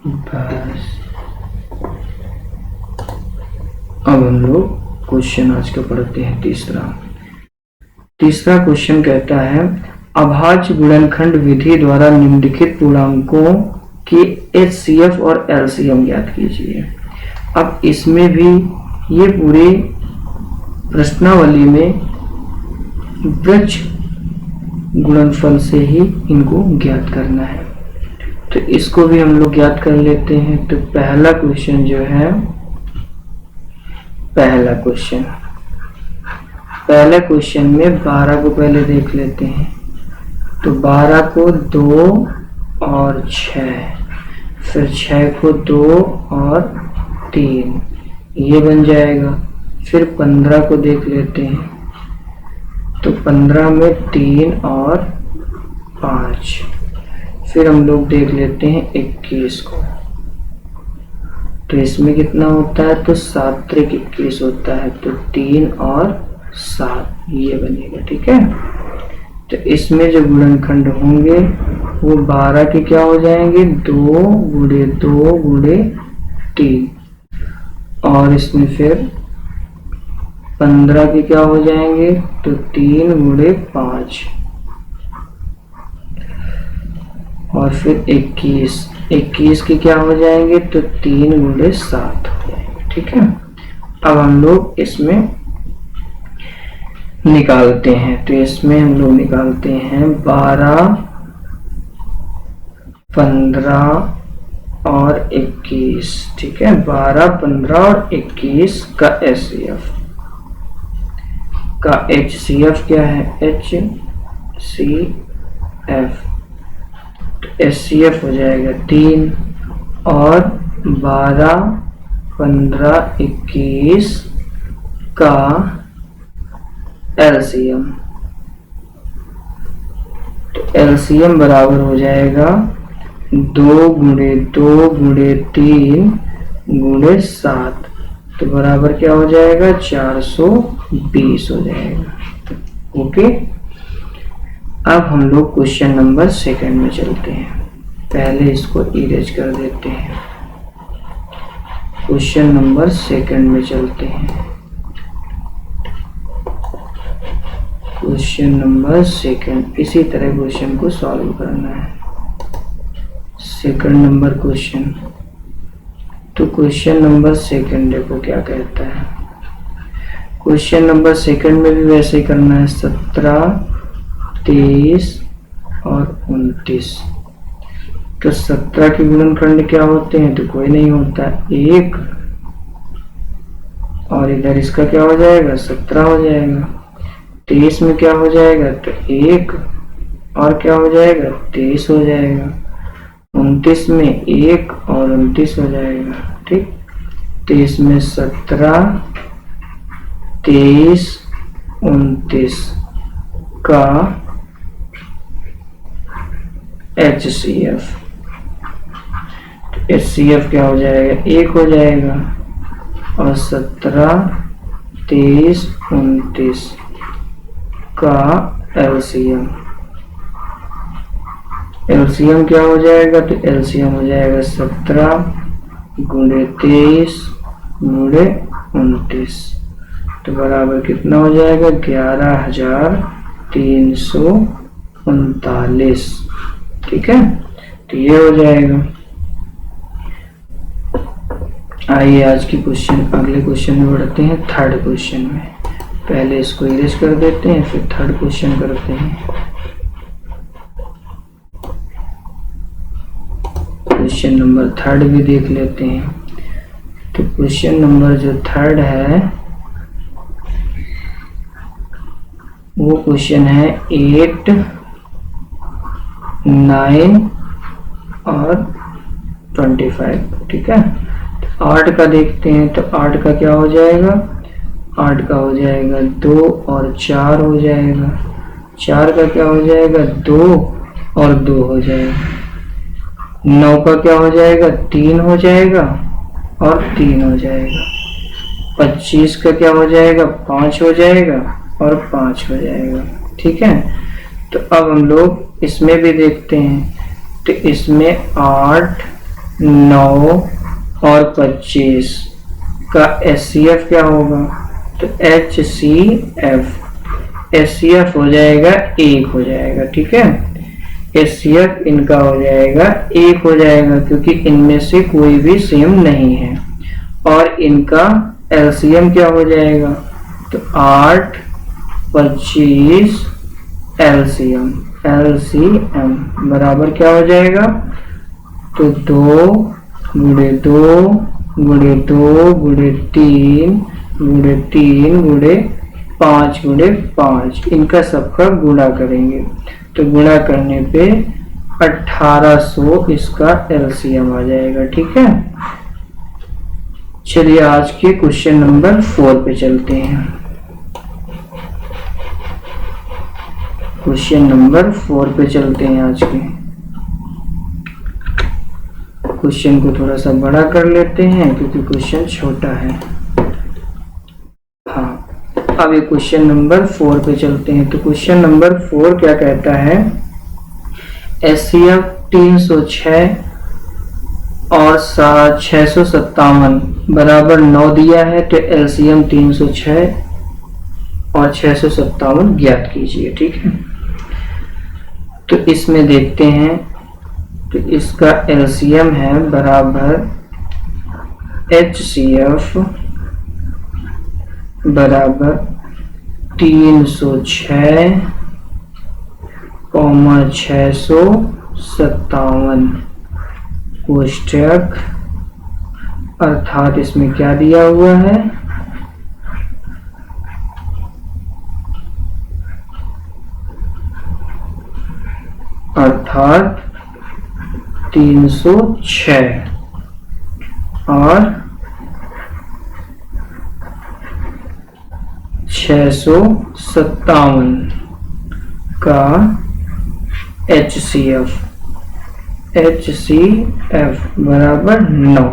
बस। अब हम लोग क्वेश्चन आज का पढ़ते हैं तीसरा क्वेश्चन कहता है अभाज्य गुणनखंड विधि द्वारा निम्नलिखित पूर्णांकों की एचसीएफ और एलसीएम ज्ञात कीजिए। अब इसमें भी ये पूरे प्रश्नावली में वृक्ष गुणनफल से ही इनको ज्ञात करना है, तो इसको भी हम लोग ज्ञात कर लेते हैं। तो पहला क्वेश्चन जो है, पहले क्वेश्चन में 12 को पहले देख लेते हैं। तो 12 को 2 और 6, फिर 6 को 2 और 3, ये बन जाएगा। फिर 15 को देख लेते हैं। तो 15 में 3 और 5, फिर हम लोग देख लेते हैं 21 को। तो इसमें कितना होता है, तो 7 त्रिक 21 होता है, तो 3 और 7 ये बनेगा, ठीक है। तो इसमें जो गुणनखंड होंगे वो 12 के क्या हो जाएंगे, 2 गुणे 2 गुणे 3, और इसमें फिर 15 के क्या हो जाएंगे, तो 3 गुणे 5, और फिर 21 के क्या हो जाएंगे, तो 3 गुणे 7 हो जाएंगे, ठीक है। अब हम लोग इसमें निकालते हैं। तो इसमें हम लोग निकालते हैं 12, 15 और 21, ठीक है। 12, 15 और 21 का एचसीएफ का एचसीएफ क्या है, एचसीएफ। तो एचसीएफ हो जाएगा 3, और 12, 15, 21 का एलसीएम। तो एलसीएम बराबर हो जाएगा 2 गुणे 2 गुणे 3 गुणे 7, तो बराबर क्या हो जाएगा, 420 हो जाएगा, ओके। अब हम लोग क्वेश्चन नंबर 2 में चलते हैं। पहले इसको इरेज कर देते हैं। क्वेश्चन नंबर 2 में चलते हैं। क्वेश्चन नंबर 2, इसी तरह क्वेश्चन को सॉल्व करना है। 2 नंबर क्वेश्चन। तो क्वेश्चन नंबर 2 देखो क्या कहता है। क्वेश्चन नंबर सेकंड में भी वैसे ही करना है, 17, 23 और 29। तो 17 के गुणनखंड क्या होते हैं? तो कोई नहीं होता, 1, और इधर इसका क्या हो जाएगा? 17 हो जाएगा। 23 में क्या हो जाएगा? तो 1, और क्या हो जाएगा? 23 हो जाएगा। 29 में 1 और 29 हो जाएगा। ठीक, तो इसमें 17, 23, 29 का HCF, HCF क्या हो जाएगा? 1 हो जाएगा। और 17, 23, 29 का LCM, LCM क्या हो जाएगा? तो LCM हो जाएगा 17 गुणे 23 गुणे 29, तो बराबर कितना हो जाएगा? 11,339। ठीक है, तो ये हो जाएगा। आइए आज की अगले क्वेश्चन में बढ़ते हैं, थर्ड क्वेश्चन में। पहले इसको इरेज कर देते हैं, फिर थर्ड क्वेश्चन करते हैं। क्वेश्चन नंबर थर्ड भी देख लेते हैं। तो क्वेश्चन नंबर जो थर्ड है वो क्वेश्चन है 8, 9 और 25। ठीक है, 8 का देखते हैं। तो 8 का क्या हो जाएगा? 8 का हो जाएगा 2 और 4 हो जाएगा। 4 का क्या हो जाएगा? 2 और 2 हो जाएगा। 9 का क्या हो जाएगा? 3 हो जाएगा और 3 हो जाएगा। 25 का क्या हो जाएगा? 5 हो जाएगा और 5 हो जाएगा। ठीक है, तो अब हम लोग इसमें भी देखते हैं। तो इसमें 8, 9 और 25 का HCF क्या होगा? तो HCF, HCF हो जाएगा 1 हो जाएगा। ठीक है, HCF इनका हो जाएगा 1 हो जाएगा, क्योंकि इनमें से कोई भी सेम नहीं है। और इनका LCM क्या हो जाएगा? तो 8, 25 LCM बराबर क्या हो जाएगा? तो 2 गुणे 2 गुणे 2 गुणे 3 गुणे 3 गुणे 5 गुणे 5, इनका सबका गुणा करेंगे। तो गुणा करने पे 1800 इसका LCM आ जाएगा। ठीक है, चलिए आज के क्वेश्चन नंबर 4 पे चलते हैं। क्वेश्चन नंबर 4 पे चलते हैं। आज के क्वेश्चन को थोड़ा सा बड़ा कर लेते हैं क्योंकि क्वेश्चन छोटा है। हाँ, अब ये क्वेश्चन नंबर 4 पे चलते हैं। तो क्वेश्चन नंबर 4 क्या कहता है? HCF 306 और 657 बराबर 9 दिया है। तो LCM 306 और 657 ज्ञात कीजिए। ठीक है, तो इसमें देखते हैं। तो इसका LCM है बराबर HCF बराबर 306, 657 कोष्टक, अर्थात इसमें क्या दिया हुआ है? अर्थात 306 और 657 का HCF बराबर 9,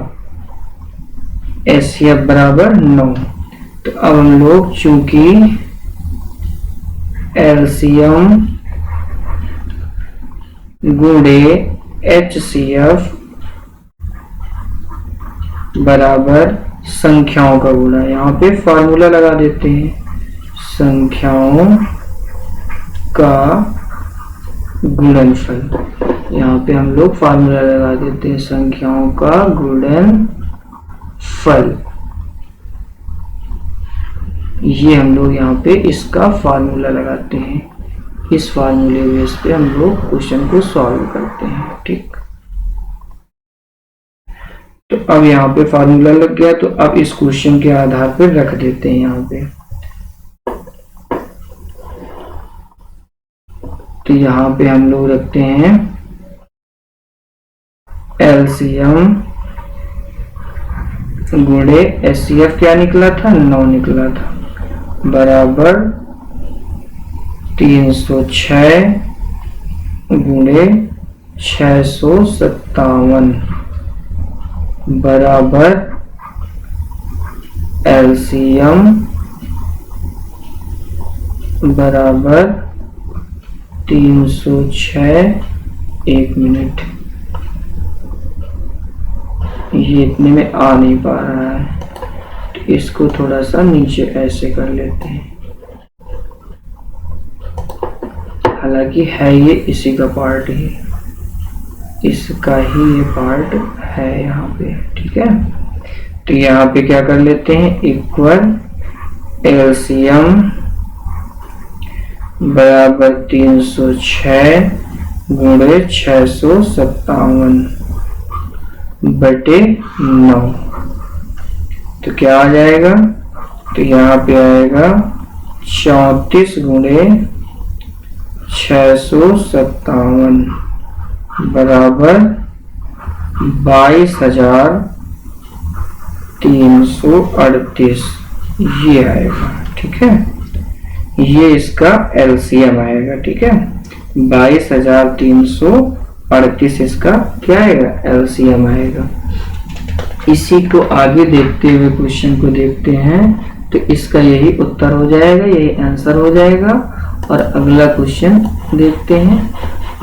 HCF बराबर 9। तो अब हम लोग चूंकि LCM गुणे HCF बराबर संख्याओं का गुणा, यहाँ पे फॉर्मूला लगा देते हैं, संख्याओं का गुणनफल। यहाँ पे हम लोग फॉर्मूला लगा देते हैं, संख्याओं का गुणनफल ये हम लोग यहाँ पे इसका फार्मूला लगाते हैं। इस फार्मूले बेस पे हम लोग क्वेश्चन को सॉल्व करते हैं। ठीक, तो अब यहाँ पे फार्मूला लग गया, तो अब इस क्वेश्चन के आधार पर रख देते हैं यहाँ पे। तो यहाँ पे हम लोग रखते हैं एलसीएम गुणे एचसीएफ क्या निकला था, 9 निकला था, बराबर 306 गुणे 657 बराबर एलसीएम बराबर 306। 1 मिनट, ये इतने में आ नहीं पा रहा है, तो इसको थोड़ा सा नीचे ऐसे कर लेते हैं। हालांकि है ये इसी का पार्ट ही, इसका ही ये पार्ट है यहाँ पे। ठीक है, तो यहाँ पे क्या कर लेते हैं, इक्वल एलसीएम बराबर 306 गुणे 657 बटे 9। तो क्या आ जाएगा, तो यहाँ पे आएगा 34 गुणे 657 बराबर 22,338, ये आएगा। ठीक है, ये इसका एलसीएम आएगा। ठीक है, 22,338 इसका क्या आएगा, एलसीएम आएगा। इसी को आगे देखते हुए क्वेश्चन को देखते हैं, तो इसका यही उत्तर हो जाएगा, यही आंसर हो जाएगा। और अगला क्वेश्चन देखते हैं,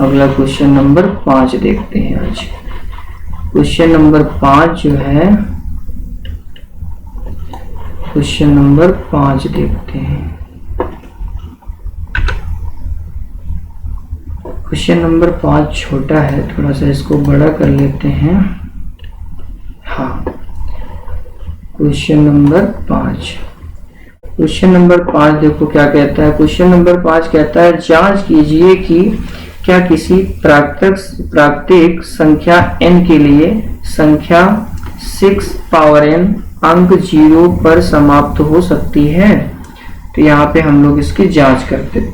अगला क्वेश्चन नंबर 5 देखते हैं आज। क्वेश्चन नंबर 5 जो है, क्वेश्चन नंबर 5 देखते हैं। क्वेश्चन नंबर 5 छोटा है, थोड़ा सा इसको बड़ा कर लेते हैं। हाँ, क्वेश्चन नंबर 5, क्वेश्चन नंबर 5 देखो क्या कहता है। क्वेश्चन नंबर 5 कहता है, जांच कीजिए कि क्या किसी प्राकृतिक संख्या n के लिए संख्या 6 पावर n अंक 0 पर समाप्त हो सकती है। तो यहाँ पे हम लोग इसकी जांच करते हैं।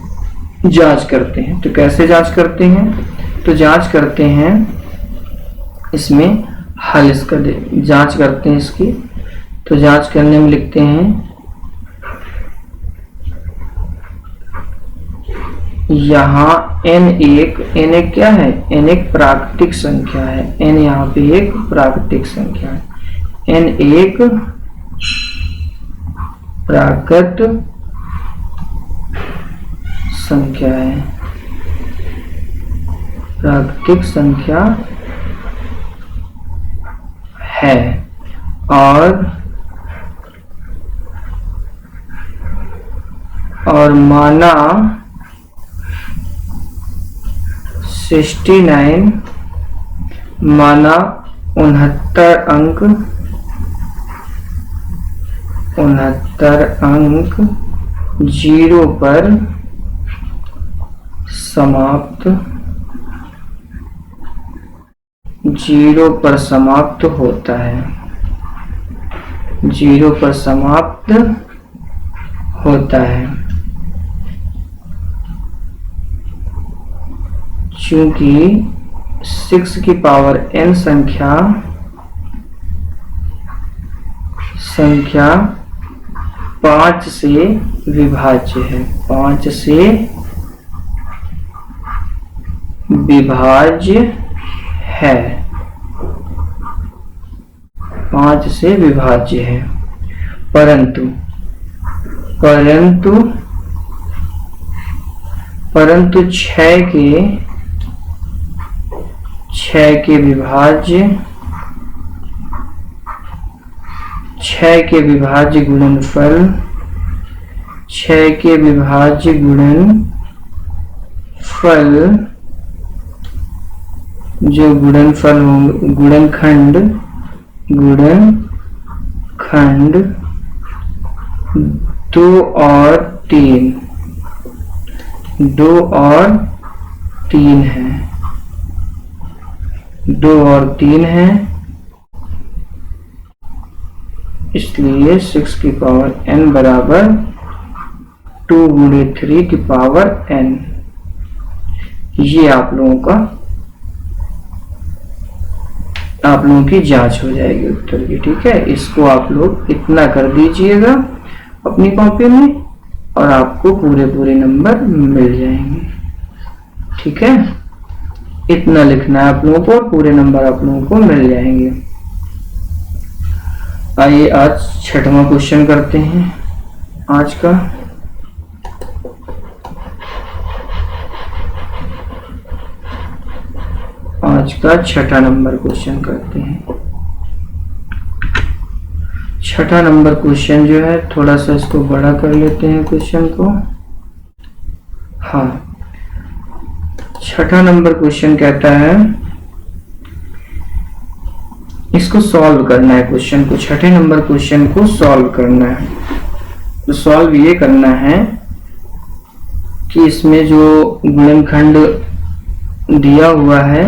तो कैसे जांच करते हैं, तो जांच करते हैं इसमें हल इसका जांच करते हैं इसकी। तो जांच करने में लिखते हैं, यहाँ n एक क्या है, n एक प्राकृतिक संख्या है। n यहाँ पे एक प्राकृतिक संख्या है, n एक प्राकृत संख्या है, प्राकृतिक संख्या है। और माना 69, माना 69 अंक 0 पर समाप्त होता है, 0 पर समाप्त होता है। चूंकि 6 की पावर n संख्या 5 से विभाज्य है, 5 से विभाज्य है, 5 से विभाज्य है। परंतु 6 के विभाज्य गुणनफल 6 के विभाज्य गुणनफल जो गुणनफल गुणनखंड 2 और 3, 2 और 3 है, 2 और 3 है, इसलिए 6 की पावर n बराबर 2 गुणे 3 की पावर n। ये आप लोगों की जांच हो जाएगी उत्तर की। ठीक है, इसको आप लोग इतना कर दीजिएगा अपनी कॉपी में और आपको पूरे नंबर मिल जाएंगे। ठीक है, इतना लिखना है आप लोगों को और पूरे नंबर आप लोगों को मिल जाएंगे। आइए आज 6वां क्वेश्चन करते हैं आज का। आज का 6ठा नंबर क्वेश्चन करते हैं। 6ठा नंबर क्वेश्चन जो है, थोड़ा सा इसको बड़ा कर लेते हैं क्वेश्चन को। हाँ, 6ठा नंबर क्वेश्चन कहता है, इसको सॉल्व करना है क्वेश्चन को। 6ठे नंबर क्वेश्चन को सॉल्व करना है। तो सॉल्व ये करना है कि इसमें जो गुणनखंड दिया हुआ है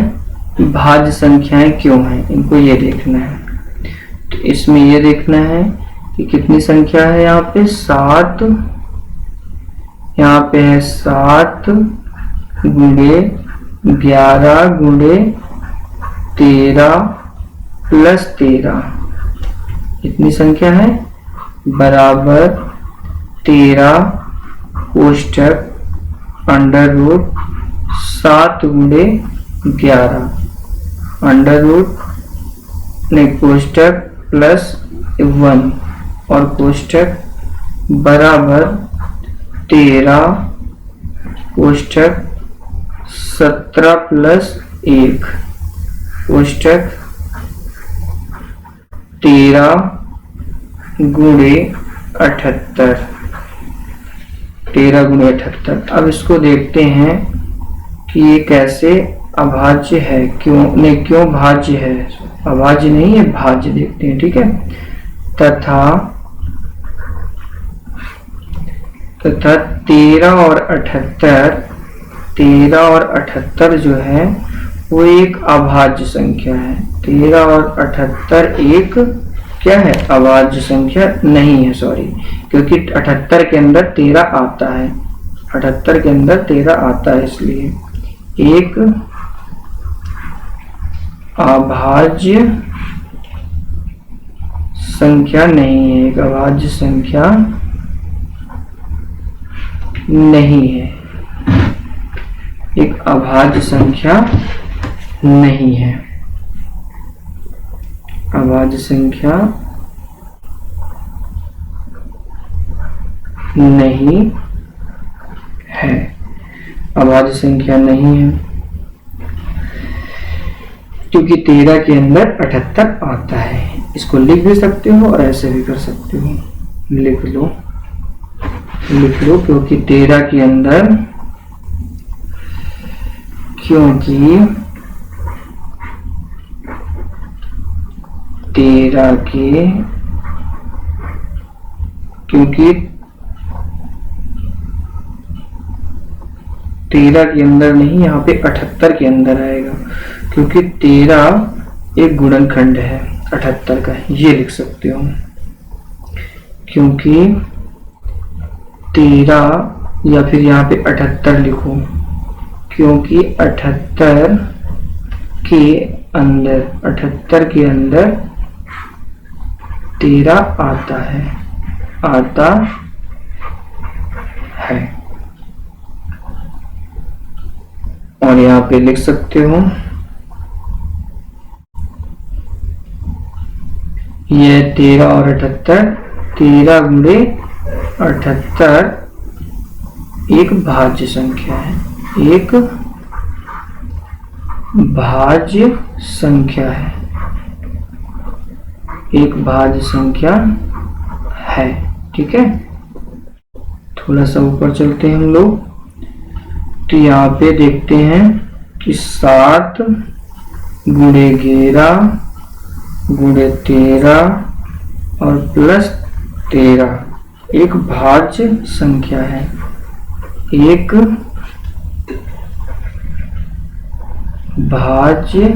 भाज्य संख्याएं क्यों हैं, इनको ये देखना है। तो इसमें ये देखना है कि कितनी संख्या है। यहाँ पे 7, यहाँ पे है 7 गुणे 11 गुणे 13 प्लस 13, कितनी संख्या है बराबर 13 कोष्टक अंडर रूट 7 गुणे 11 अंडर रूट नहीं कोष्टक प्लस 1 और कोष्टक बराबर 13 कोष्टक 17 प्लस 1 कोष्टक 13 गुणे 78, 13 गुणे 78। अब इसको देखते हैं कि ये कैसे अभाज्य है, क्यों भाज्य है। अभाज्य नहीं है, भाज्य देखते हैं। ठीक है, तथा 13 और 78 जो है वो एक अभाज्य संख्या है। 13 और 78 एक क्या है, अभाज्य संख्या नहीं है, सॉरी, क्योंकि 78 के अंदर 13 आता है, 78 के अंदर 13 आता है, इसलिए एक अभाज्य संख्या नहीं है, एक अभाज्य संख्या नहीं है, एक अभाज्य संख्या नहीं है, अभाज्य संख्या नहीं है, अभाज्य संख्या नहीं है, क्योंकि 13 के अंदर 78 आता है। इसको लिख भी सकते हो और ऐसे भी कर सकते हो, लिख लो क्योंकि 13 के अंदर, क्योंकि 13 के अंदर नहीं, यहाँ पे 78 के अंदर आएगा, क्योंकि 13 एक गुणनखंड है 78 का, ये लिख सकते हो। क्योंकि 13 या फिर यहाँ पे 78 लिखो, क्योंकि 78 के अंदर 13 आता है, और यहाँ पे लिख सकते हो ये 13 और 78, 13 गुणे 78 एक भाज्य संख्या है, एक भाज्य संख्या है, एक भाज्य संख्या है। ठीक है, थोड़ा सा ऊपर चलते हैं हम लोग। तो यहाँ पे देखते हैं कि 7 गुणे 11 गुणे 13 और प्लस 13 एक भाज्य संख्या है, एक भाज्य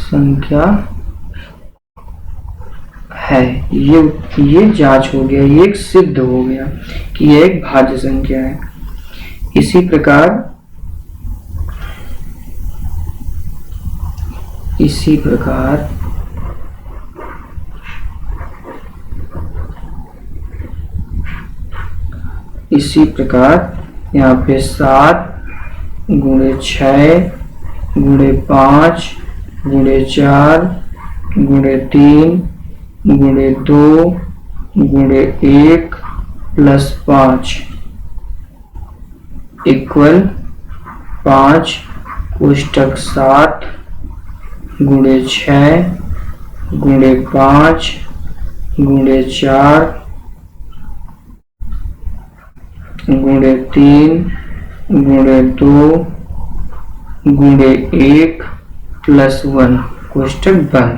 संख्या है। ये जांच हो गया, ये एक सिद्ध हो गया कि यह एक भाज्य संख्या है। इसी प्रकार यहाँ पे 7 गुणे 6 गुणे 5 गुणे 4 गुणे 3 गुणे 2 गुणे 1 प्लस 5 इक्वल 5 कोष्टक 7 गुणे 6 गुणे 5 गुणे 4 गुणे 3 गुणे 2 गुणे 1 प्लस 1 कोष्टक बंद।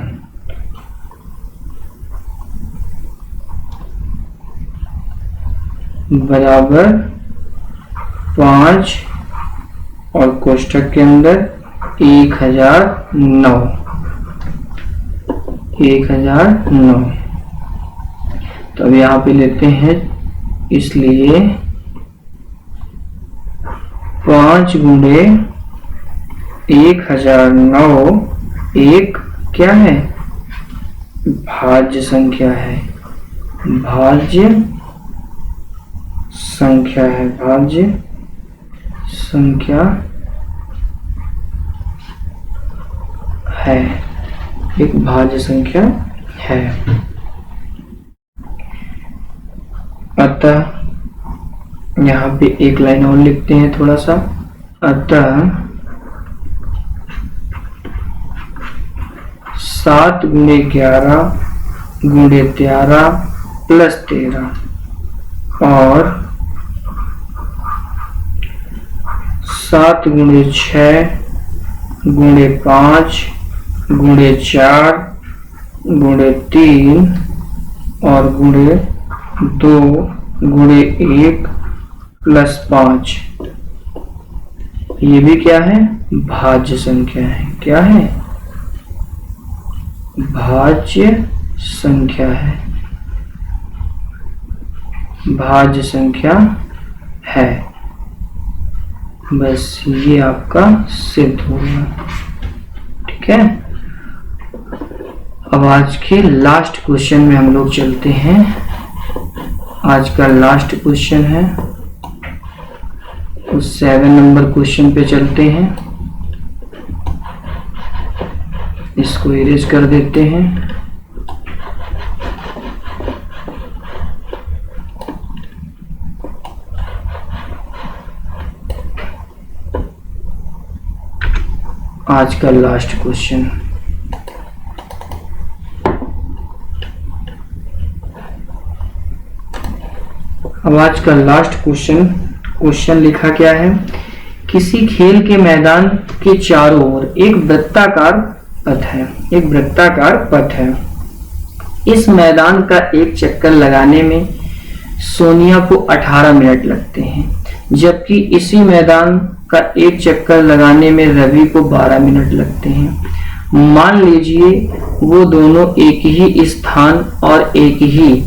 बराबर 5 और कोष्टक के अंदर 1009। तो अब यहाँ पे लेते हैं, इसलिए 5 गुणे 1009 एक क्या है? भाज्य संख्या है, भाज्य संख्या है, एक भाज्य संख्या है। अतः यहाँ पे एक लाइन और लिखते हैं थोड़ा सा। अतः 7 गुणे 11 गुणे 13 प्लस 13 और 7 गुणे 6 गुणे 5 गुणे 4 गुणे 3 और गुणे 2 गुणे 1 प्लस 5, ये भी क्या है? भाज्य संख्या है। क्या है? भाज्य संख्या है, भाज्य संख्या है। बस ये आपका सिद्ध हो गया। ठीक है, अब आज के लास्ट क्वेश्चन में हम लोग चलते हैं। आज का लास्ट क्वेश्चन है, उस 7 नंबर क्वेश्चन पे चलते हैं। इसको इरेज कर देते हैं। आज का लास्ट क्वेश्चन, अब आज का लास्ट क्वेश्चन लिखा क्या है? किसी खेल के मैदान के चारों ओर एक वृत्ताकार पथ है। इस मैदान का एक चक्कर लगाने में सोनिया को 18 मिनट लगते हैं, जबकि इसी मैदान का एक चक्कर लगाने में रवि को 12 मिनट लगते हैं। मान लीजिए वो दोनों एक ही स्थान और एक ही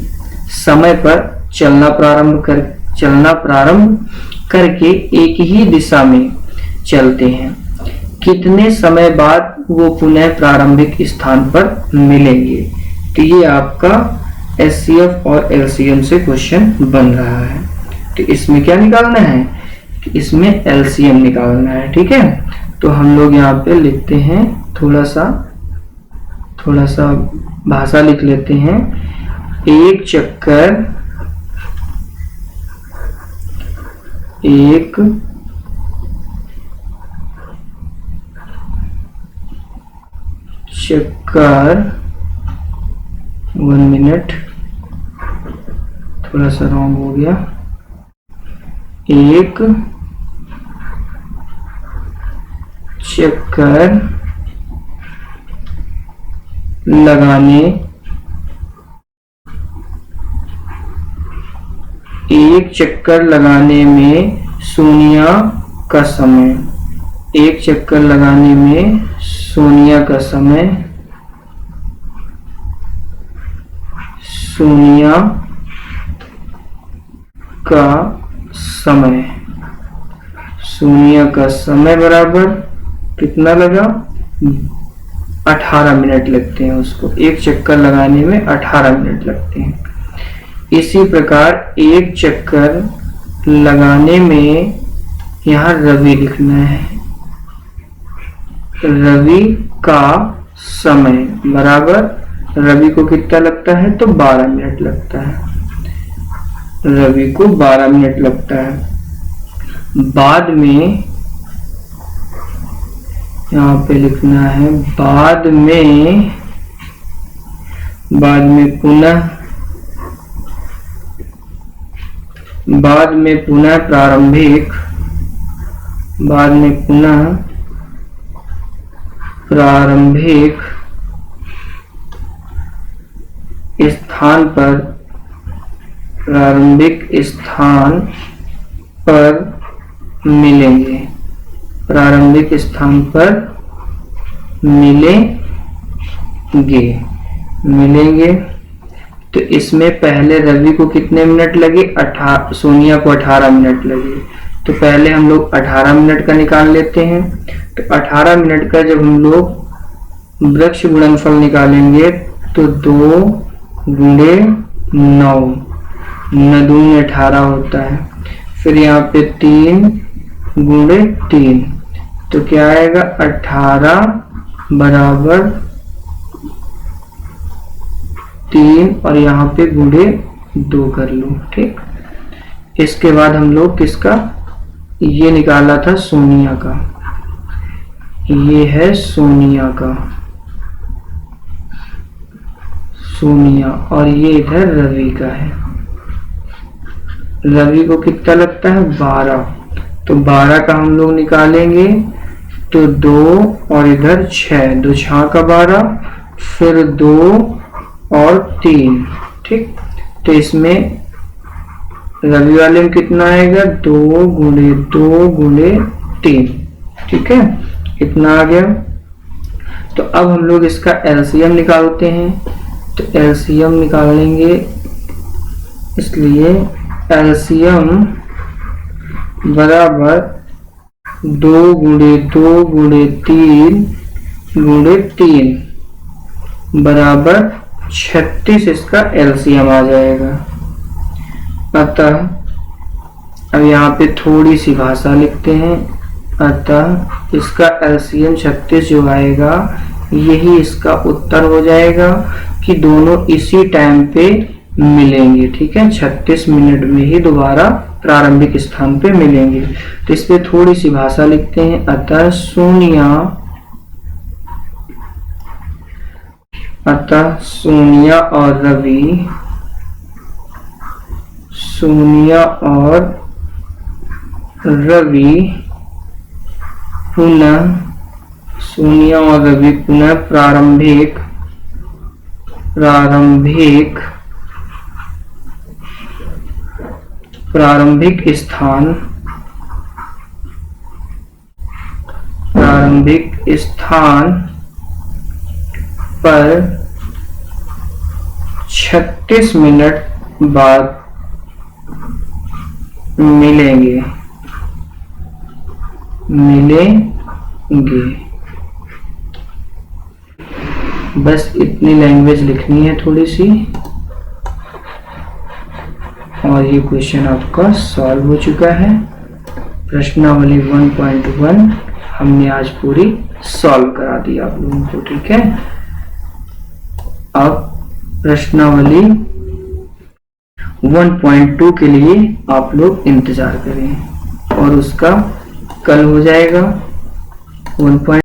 समय पर चलना प्रारंभ करके एक ही दिशा में चलते हैं। कितने समय बाद वो पुनः प्रारंभिक स्थान पर मिलेंगे? तो ये आपका एचसीएफ और एलसीएम से क्वेश्चन बन रहा है। तो इसमें क्या निकालना है? इसमें एलसीएम निकालना है। ठीक है, तो हम लोग यहाँ पे लिखते हैं, थोड़ा सा भाषा लिख लेते हैं। एक चक्कर चक्कर 1 मिनट, थोड़ा सा रॉन्ग हो गया। एक चक्कर लगाने एक चक्कर लगाने में सोनिया का समय, एक चक्कर लगाने में सोनिया का समय, सोनिया का समय, सोनिया का समय बराबर कितना लगा, 18 मिनट लगते हैं उसको, एक चक्कर लगाने में 18 मिनट लगते हैं। इसी प्रकार एक चक्कर लगाने में यहाँ रवि लिखना है, रवि का समय बराबर, रवि को कितना लगता है तो 12 मिनट लगता है, रवि को 12 मिनट लगता है। बाद में यहाँ पे लिखना है बाद में पुनः प्रारंभिक, बाद में पुनः प्रारंभिक स्थान पर, प्रारंभिक स्थान पर मिलेंगे, प्रारंभिक स्थान पर मिलेंगे। तो इसमें पहले रवि को कितने मिनट लगे, सोनिया को 18 मिनट लगे। तो पहले हम लोग 18 मिनट का निकाल लेते हैं। तो 18 मिनट का जब हम लोग वृक्ष गुणनफल निकालेंगे तो 2 गुणे 9, 9 दूनी 18 होता है। फिर यहाँ पे 3 गुणे 3, तो क्या आएगा 18 बराबर 3 और यहाँ पे गुणे 2 कर लो। ठीक, इसके बाद हम लोग किसका, ये निकाला था सोनिया का, ये है सोनिया का, सोनिया, और ये इधर रवि का है। रवि को कितना लगता है 12, तो 12 का हम लोग निकालेंगे तो 2 और इधर 6, 2 6 का 12, फिर 2 और 3। ठीक, तो इसमें रवि वाले में कितना आएगा 2 गुणे 2 गुणे 3। ठीक है, इतना आ गया। तो अब हम लोग इसका एलसीएम निकालते हैं। तो एलसीएम निकालेंगे, इसलिए एलसीएम बराबर 2 गुणे 2 गुणे 3 गुणे 3 बराबर 36, इसका एलसीएम आ जाएगा। अतः अब यहाँ पे थोड़ी सी भाषा लिखते हैं। अतः इसका एलसीएम 36 जो आएगा, यही इसका उत्तर हो जाएगा कि दोनों इसी टाइम पे मिलेंगे। ठीक है, 36 मिनट में ही दोबारा प्रारंभिक स्थान पे मिलेंगे। तो इस पे थोड़ी सी भाषा लिखते हैं। अतः सोनिया और रवि, सोनिया और रवि पुनः प्रारंभिक स्थान पर 36 मिनट बाद मिलेंगे। बस इतनी लैंग्वेज लिखनी है थोड़ी सी, और ये क्वेश्चन आपका सॉल्व हो चुका है। प्रश्नावली 1.1 हमने आज पूरी सॉल्व करा दी आप लोगों को। ठीक है, अब प्रश्नावली 1.2 के लिए आप लोग इंतजार करें, और उसका कल हो जाएगा 1.